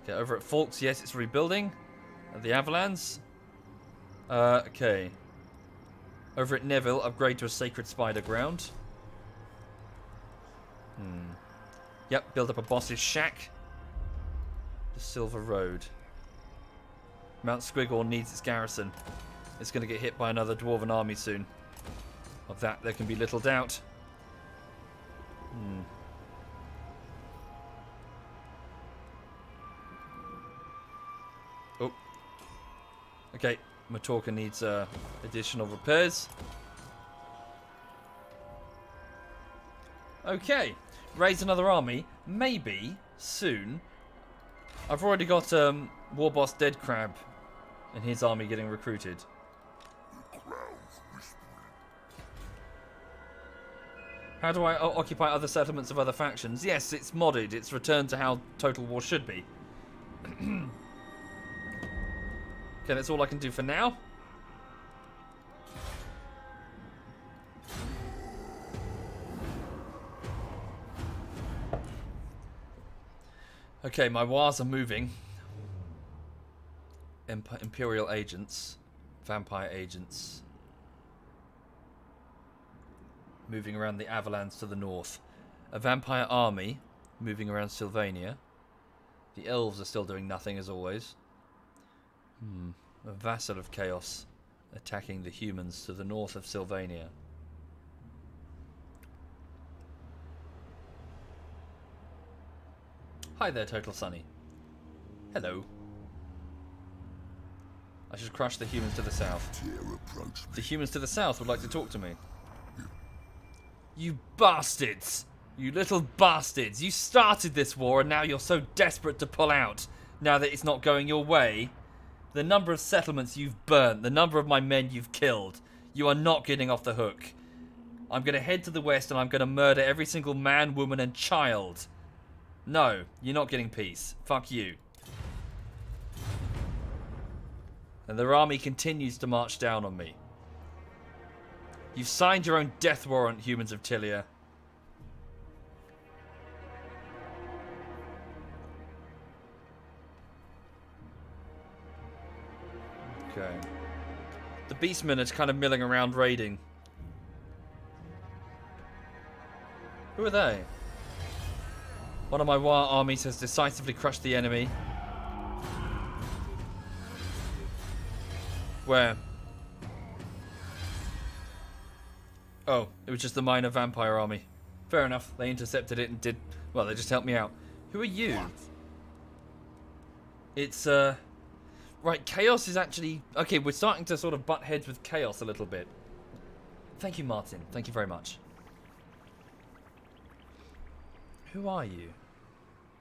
Okay, over at Falks, yes, it's rebuilding. The Avalanche. Okay. Over at Neville, upgrade to a Sacred Spider Ground. Yep, build up a boss's shack. The Silver Road. Mount Squiggle needs its garrison. It's going to get hit by another dwarven army soon. Of that, there can be little doubt. Oh. Okay, Matorka needs additional repairs. Okay, raise another army. Maybe soon. I've already got War Boss Dead Crab and his army getting recruited. How do I occupy other settlements of other factions? Yes, it's modded. It's returned to how Total War should be. Okay, that's all I can do for now. Okay, my wars are moving. Imperial agents, vampire agents, moving around the Avalanche to the north. A vampire army moving around Sylvania. The elves are still doing nothing as always. A vassal of chaos attacking the humans to the north of Sylvania. Hi there, Total Sunny. Hello. I should crush the humans to the south. The humans to the south would like to talk to me. You bastards! You little bastards! You started this war and now you're so desperate to pull out. Now that it's not going your way. The number of settlements you've burnt, the number of my men you've killed. You are not getting off the hook. I'm going to head to the west and I'm going to murder every single man, woman and child. No, you're not getting peace. Fuck you. And their army continues to march down on me. You've signed your own death warrant, humans of Tilia. Okay. The Beastmen are kind of milling around raiding. Who are they? One of my war armies has decisively crushed the enemy. Where? Oh, it was just the minor vampire army. Fair enough. They intercepted it and did... Well, they just helped me out. Who are you? It's, Right, Chaos is actually... Okay, we're starting to sort of butt heads with Chaos a little bit. Thank you, Martin. Thank you very much. Who are you?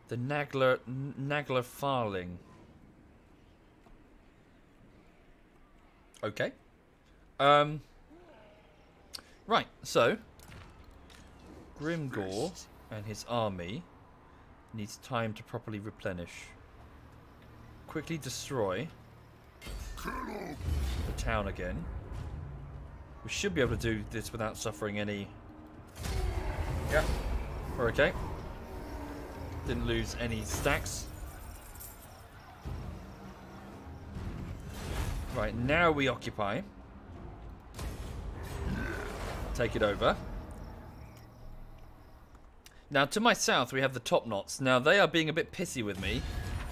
The Nagler Farling. Okay. Right, so Grimgore and his army needs time to properly replenish. Quickly destroy the town again. We should be able to do this without suffering any... Yeah, we're okay. Didn't lose any stacks. Right, now we occupy. take it over. Now, to my south, we have the Top Knots. Now, they are being a bit pissy with me.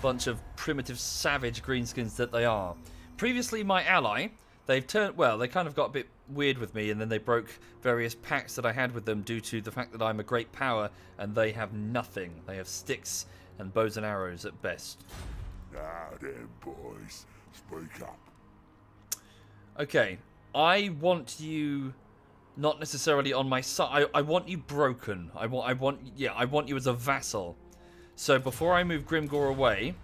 Bunch of primitive, savage greenskins that they are. Previously, my ally, they've turned... Well, they kind of got a bit weird with me, and then they broke various pacts that I had with them due to the fact that I'm a great power, and they have nothing. They have sticks and bows and arrows at best. Now then, boys, speak up. Okay, I want you... Not necessarily on my side. I want you broken. I want you as a vassal. So before I move Grimgor away,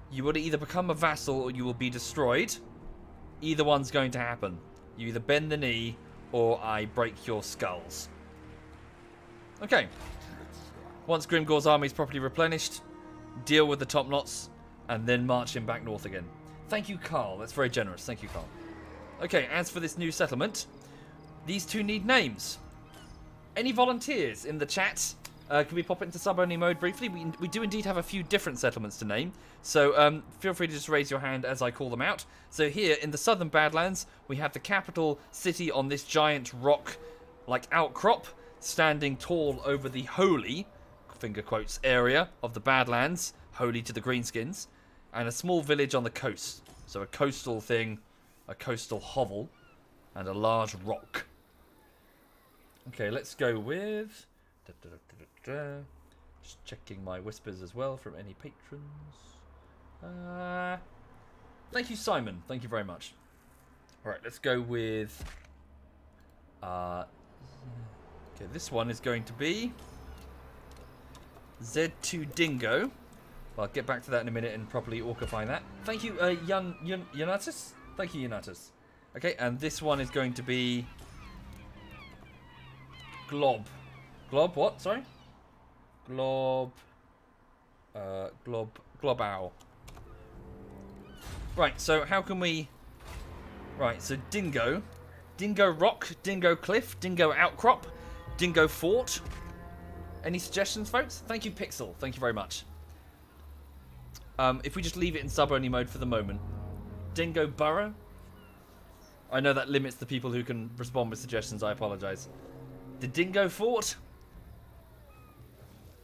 you will either become a vassal or you will be destroyed. Either one's going to happen. You either bend the knee or I break your skulls. Okay. Once Grimgor's army is properly replenished, deal with the Top Knots and then march him back north again. Thank you, Carl. That's very generous. Thank you, Carl. Okay, as for this new settlement, these two need names. Any volunteers in the chat? Can we pop it into sub-only mode briefly? We do indeed have a few different settlements to name. So feel free to just raise your hand as I call them out. So here in the southern Badlands, we have the capital city on this giant rock, like outcrop, standing tall over the holy, finger quotes, area of the Badlands, holy to the Greenskins, and a small village on the coast. So a coastal thing, a coastal hovel, and a large rock. Okay, let's go with... Just checking my whispers as well from any patrons. Thank you, Simon. Thank you very much. Alright, let's go with... okay, this one is going to be... Z2 Dingo. Well, I'll get back to that in a minute and properly orcify that. Thank you, Unitas. Thank you, Unitas. Okay, and this one is going to be... Glob. Glob what? Sorry? Glob... Glob owl. Right, so how can we... Right, so Dingo. Dingo Rock, Dingo Cliff, Dingo Outcrop, Dingo Fort. Any suggestions, folks? Thank you, Pixel. Thank you very much. If we just leave it in sub-only mode for the moment. Dingo Burrow. I know that limits the people who can respond with suggestions. I apologise. The Dingo Fort.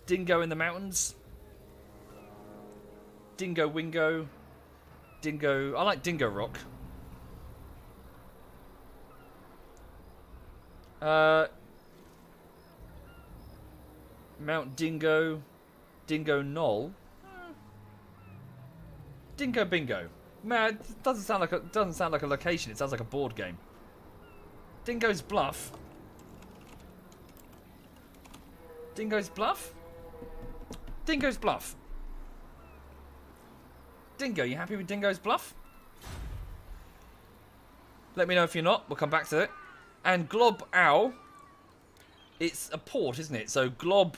Dingo in the mountains. Dingo Wingo. Dingo... I like Dingo Rock. Mount Dingo. Dingo Knoll. Dingo Bingo. Man, it doesn't sound like a location. It sounds like a board game. Dingo's Bluff. Dingo's Bluff? Dingo's Bluff. Dingo, you happy with Dingo's Bluff? Let me know if you're not. We'll come back to it. And Glob Owl. It's a port, isn't it? So Glob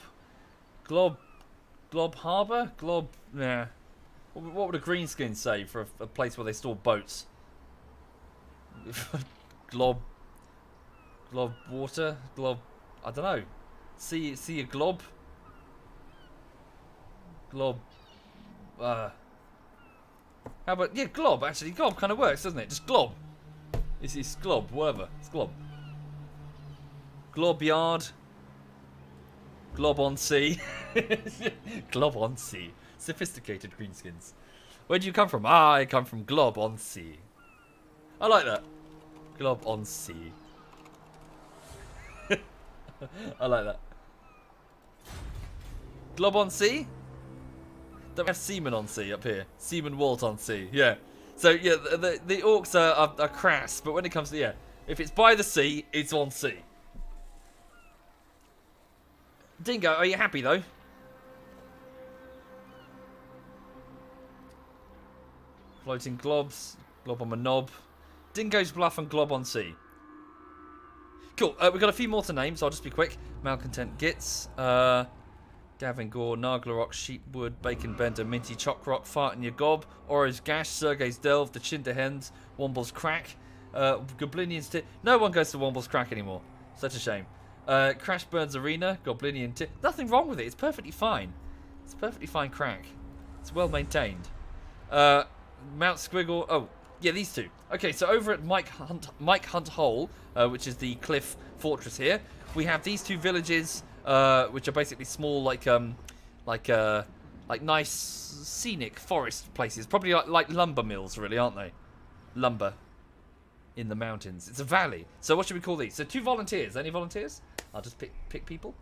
Harbour? Glob... Yeah. What would a greenskin say for a place where they store boats? Glob water? Glob... I don't know. See a glob? Glob... How about... Yeah, glob, actually. Glob kind of works, doesn't it? Just glob. It's glob, whatever. It's glob. Glob yard. Glob on sea. Glob on sea. Sophisticated greenskins. Where do you come from? Ah, I come from Glob on sea. I like that. Glob on sea. I like that. Glob on sea? Don't we have Seaman on sea up here? Seaman Walt on sea. Yeah. So yeah, the orcs are crass, but when it comes to if it's by the sea, it's on sea. Dingo, are you happy though? Floating globs, glob on a knob, Dingo's Bluff and Glob on sea. Cool. We've got a few more to name, so I'll just be quick. Malcontent Gits, Gavin Gore, Naglarok, Sheepwood, Bacon Bender, Minty Chockrock, Fart in Your Gob, Oro's Gash, Sergei's Delve, The Chinder Hens, Womble's Crack, Goblinian's Tit. No one goes to Womble's Crack anymore. Such a shame. Crashburn's Arena, Goblinian Tit. Nothing wrong with it. It's perfectly fine. It's a perfectly fine crack. It's well maintained. Mount Squiggle. Oh, Yeah, these two. Okay, so over at Mike Hunt Hole, which is the cliff fortress here, we have these two villages, which are basically small, like nice scenic forest places. Probably like lumber mills, really, aren't they? Lumber in the mountains. It's a valley. So what should we call these? So 2 volunteers. Any volunteers? I'll just pick people.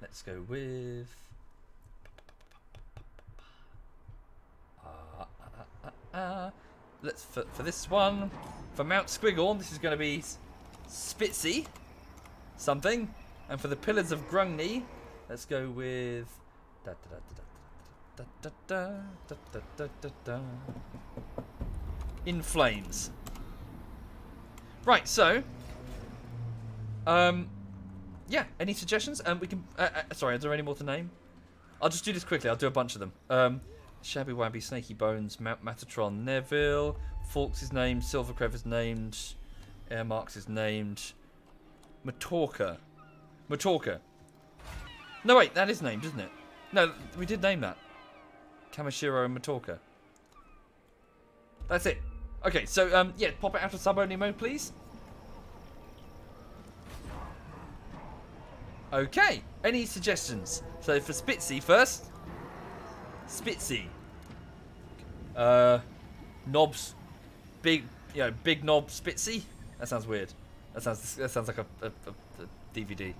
Let's go with. Let's for this one, for Mount Squiggle, this is going to be Spitzy something, and for the Pillars of Grungni, let's go with In Flames. Right, so yeah, any suggestions? We can sorry, is there any more to name? I'll just do this quickly. I'll do a bunch of them. Shabby Wabby, Snaky Bones, Matatron, Neville, Fawkes is named, Silvercrev is named, Airmarks is named, Matorka. No, wait, that is named, isn't it? No, we did name that. Kamashiro and Matorka. That's it. Okay, so, yeah, pop it out of sub-only mode, please. Okay, any suggestions? So, for Spitzy first. Spitzy. Knobs. Big knob Spitzy. That sounds weird. That sounds like a DVD.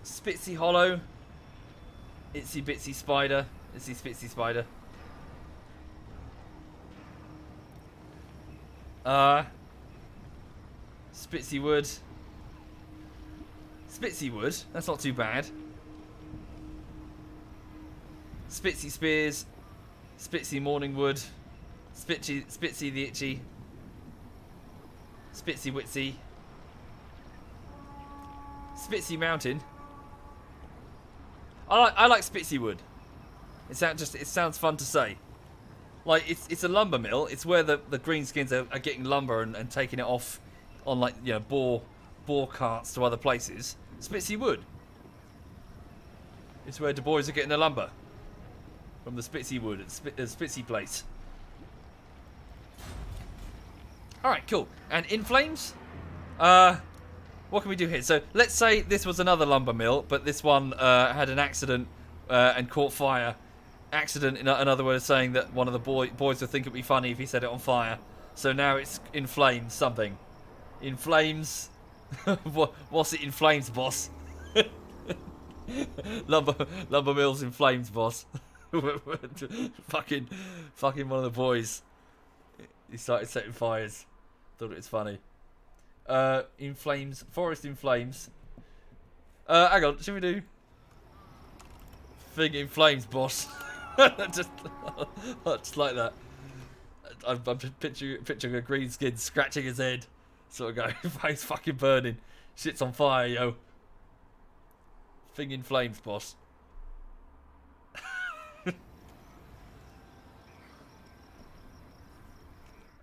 Spitzy Hollow. Itsy Bitsy Spider. Itsy Spitzy Spider. Spitzy Wood. Spitzy Wood. That's not too bad. Spitzy Spears. Spitzy Morningwood. Spitzy the Itchy. Spitzy Witsy. Spitzy Mountain. I like Spitzy Wood. It sounds fun to say. Like it's a lumber mill. It's where the greenskins are getting lumber and taking it off on, like, you know, boar carts to other places. Spitzy Wood. It's where the boys are getting their lumber from the Spitzy Wood at Spitzy Place. All right, cool. And In Flames. What can we do here? So let's say this was another lumber mill, but this one had an accident and caught fire. Accident, in other words, saying that one of the boys would think it'd be funny if he set it on fire. So now it's In Flames something. In Flames. What's it in flames, boss? lumber mills in flames, boss. fucking one of the boys. He started setting fires. Thought it was funny. In Flames, Forest in Flames. Hang on, should we do Thing in Flames, boss? just like that. I'm just picturing a green skin scratching his head, sort of going, face fucking burning, shit's on fire, yo. Thing in Flames, boss.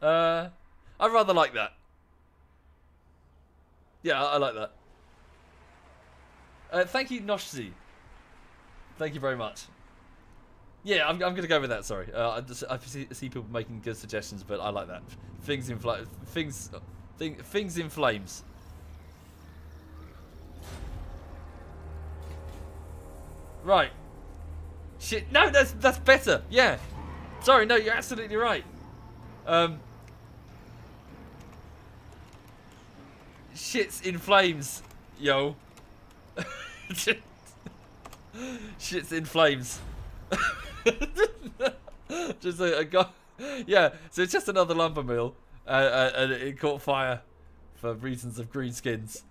I'd rather like that. Yeah, I like that. Thank you, Noshzi. Thank you very much. Yeah, I'm gonna go with that. Sorry, I see people making good suggestions, but I like that. Things in flames. Right. Shit. No, that's better. Yeah. Sorry. No, you're absolutely right. Shit's in flames, yo. Shit's in flames. Just a guy. Yeah, so it's just another lumber mill, and it caught fire for reasons of greenskins.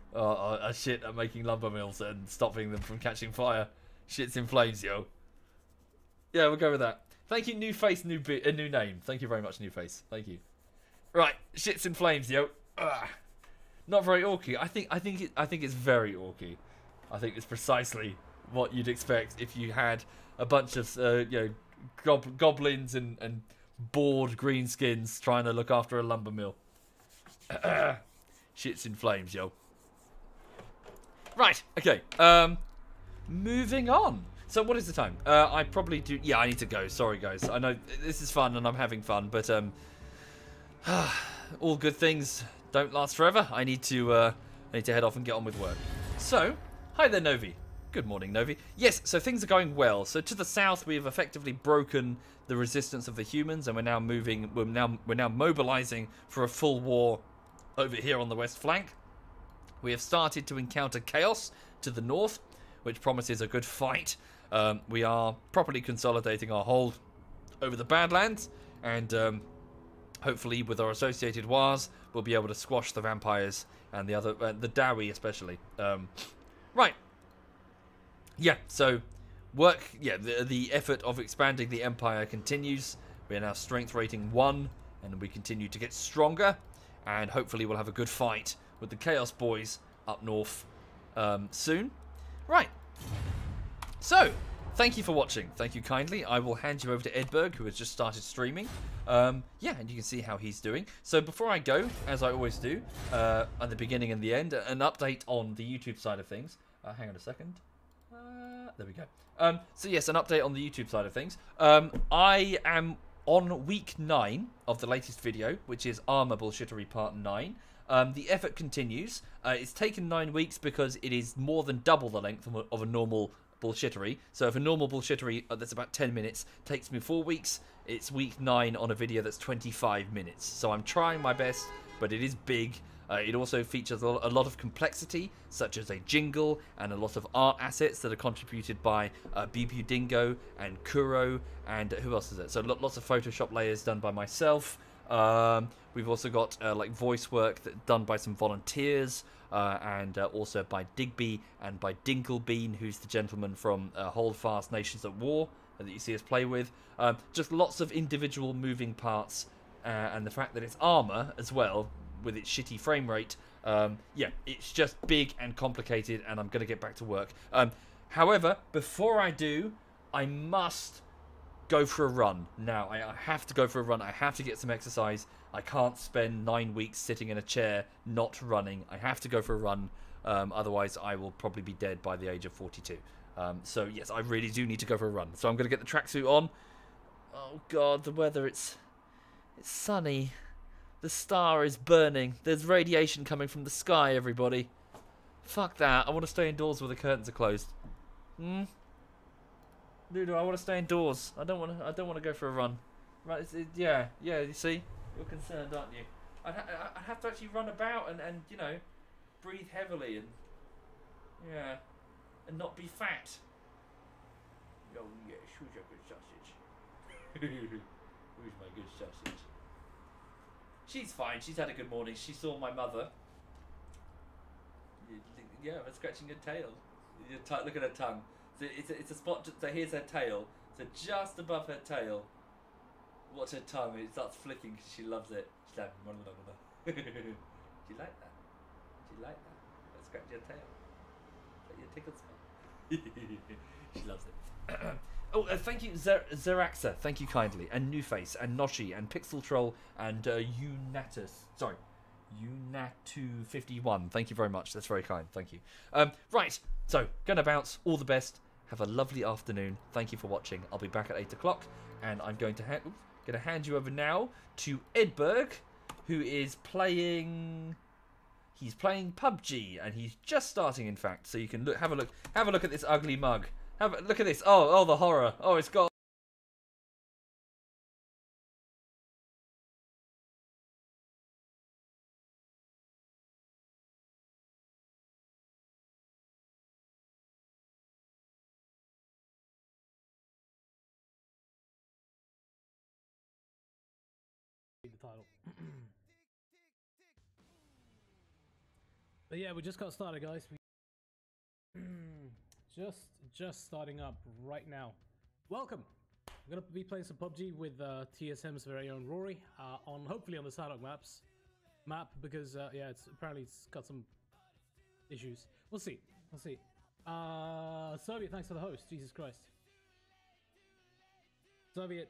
Shit at making lumber mills and stopping them from catching fire. Shit's in flames, yo. Yeah, we'll go with that. Thank you, new face, new name. Thank you very much, new face. Thank you. Right, shit's in flames, yo. Ugh. Not very orky. I think it's very orky. I think it's precisely what you'd expect if you had a bunch of goblins and bored greenskins trying to look after a lumber mill. Shit's in flames, yo. Right. Okay. Moving on. So what is the time? I probably do. Yeah, I need to go. Sorry, guys. I know this is fun and I'm having fun, but all good things don't last forever. I need to head off and get on with work. So, hi there, Novi. Good morning, Novi. Yes, so things are going well. So to the south, we have effectively broken the resistance of the humans, and we're now moving. We're now mobilizing for a full war over here on the west flank. We have started to encounter chaos to the north, which promises a good fight. We are properly consolidating our hold over the Badlands, and hopefully with our associated wars, we'll be able to squash the vampires and the other, the Dowie especially. Right. Yeah, so work, yeah, the effort of expanding the empire continues. We are now strength rating 1, and we continue to get stronger, and hopefully we'll have a good fight with the Chaos Boys up north soon. Right. So, thank you for watching. Thank you kindly. I will hand you over to Edberg, who has just started streaming. Yeah, and you can see how he's doing. So before I go, as I always do, at the beginning and the end, an update on the YouTube side of things. Hang on a second. There we go. So yes, an update on the YouTube side of things. I am on week 9 of the latest video, which is Armor Bullshittery Part 9. The effort continues. It's taken 9 weeks because it is more than double the length of a normal bullshittery. So if a normal bullshittery that's about 10 minutes takes me 4 weeks, it's week 9 on a video that's 25 minutes. So I'm trying my best, but it is big. It also features a lot of complexity, such as a jingle and a lot of art assets that are contributed by BB Dingo and Kuro, and who else is it? So lots of Photoshop layers done by myself. We've also got like voice work done by some volunteers, and also by Digby and by Dinkelbean, who's the gentleman from Holdfast Nations at War that you see us play with. Just lots of individual moving parts, and the fact that it's armor as well, with its shitty frame rate. Yeah, it's just big and complicated, and I'm going to get back to work. However, before I do, I must go for a run. Now, I have to go for a run. I have to get some exercise. I can't spend 9 weeks sitting in a chair not running. I have to go for a run. Otherwise, I will probably be dead by the age of 42. So, yes, I really do need to go for a run. So I'm going to get the tracksuit on. Oh, God, the weather, it's sunny. The star is burning. There's radiation coming from the sky, everybody. Fuck that. I want to stay indoors where the curtains are closed. Ludo, I want to stay indoors. I don't want to go for a run. Right? Yeah. You see, you're concerned, aren't you? I'd have to actually run about and you know, breathe heavily and yeah, and not be fat. Oh yes, who's your good sausage? Who's my good sausage? She's fine. She's had a good morning. She saw my mother. Yeah, I'm scratching her tail. Look at her tongue. So it's a spot. So here's her tail. So just above her tail, what's her tongue? It starts flicking because she loves it. She's like, do you like that? Do you like that? Let's scratch your tail. Is that your tickle spot? She loves it. Oh, thank you, Zeraxa. Thank you kindly. And Newface, and Noshi, and Pixel Troll, and Unatus. Sorry, Unatu51. Thank you very much. That's very kind. Thank you. Right, so, gonna bounce. All the best. Have a lovely afternoon. Thank you for watching. I'll be back at 8 o'clock, and I'm going to hand you over now to Edberg, who is playing. He's playing PUBG, and he's just starting, in fact. So you can have a look at this ugly mug. Look at this. Oh, the horror. Oh, it's got. The title. But yeah, we just got started, guys. Just starting up right now. Welcome. We're gonna be playing some PUBG with TSM's very own Rory hopefully on the Sadok map because yeah, it's got some issues. We'll see. Soviet, thanks for the host. Jesus Christ. Soviet.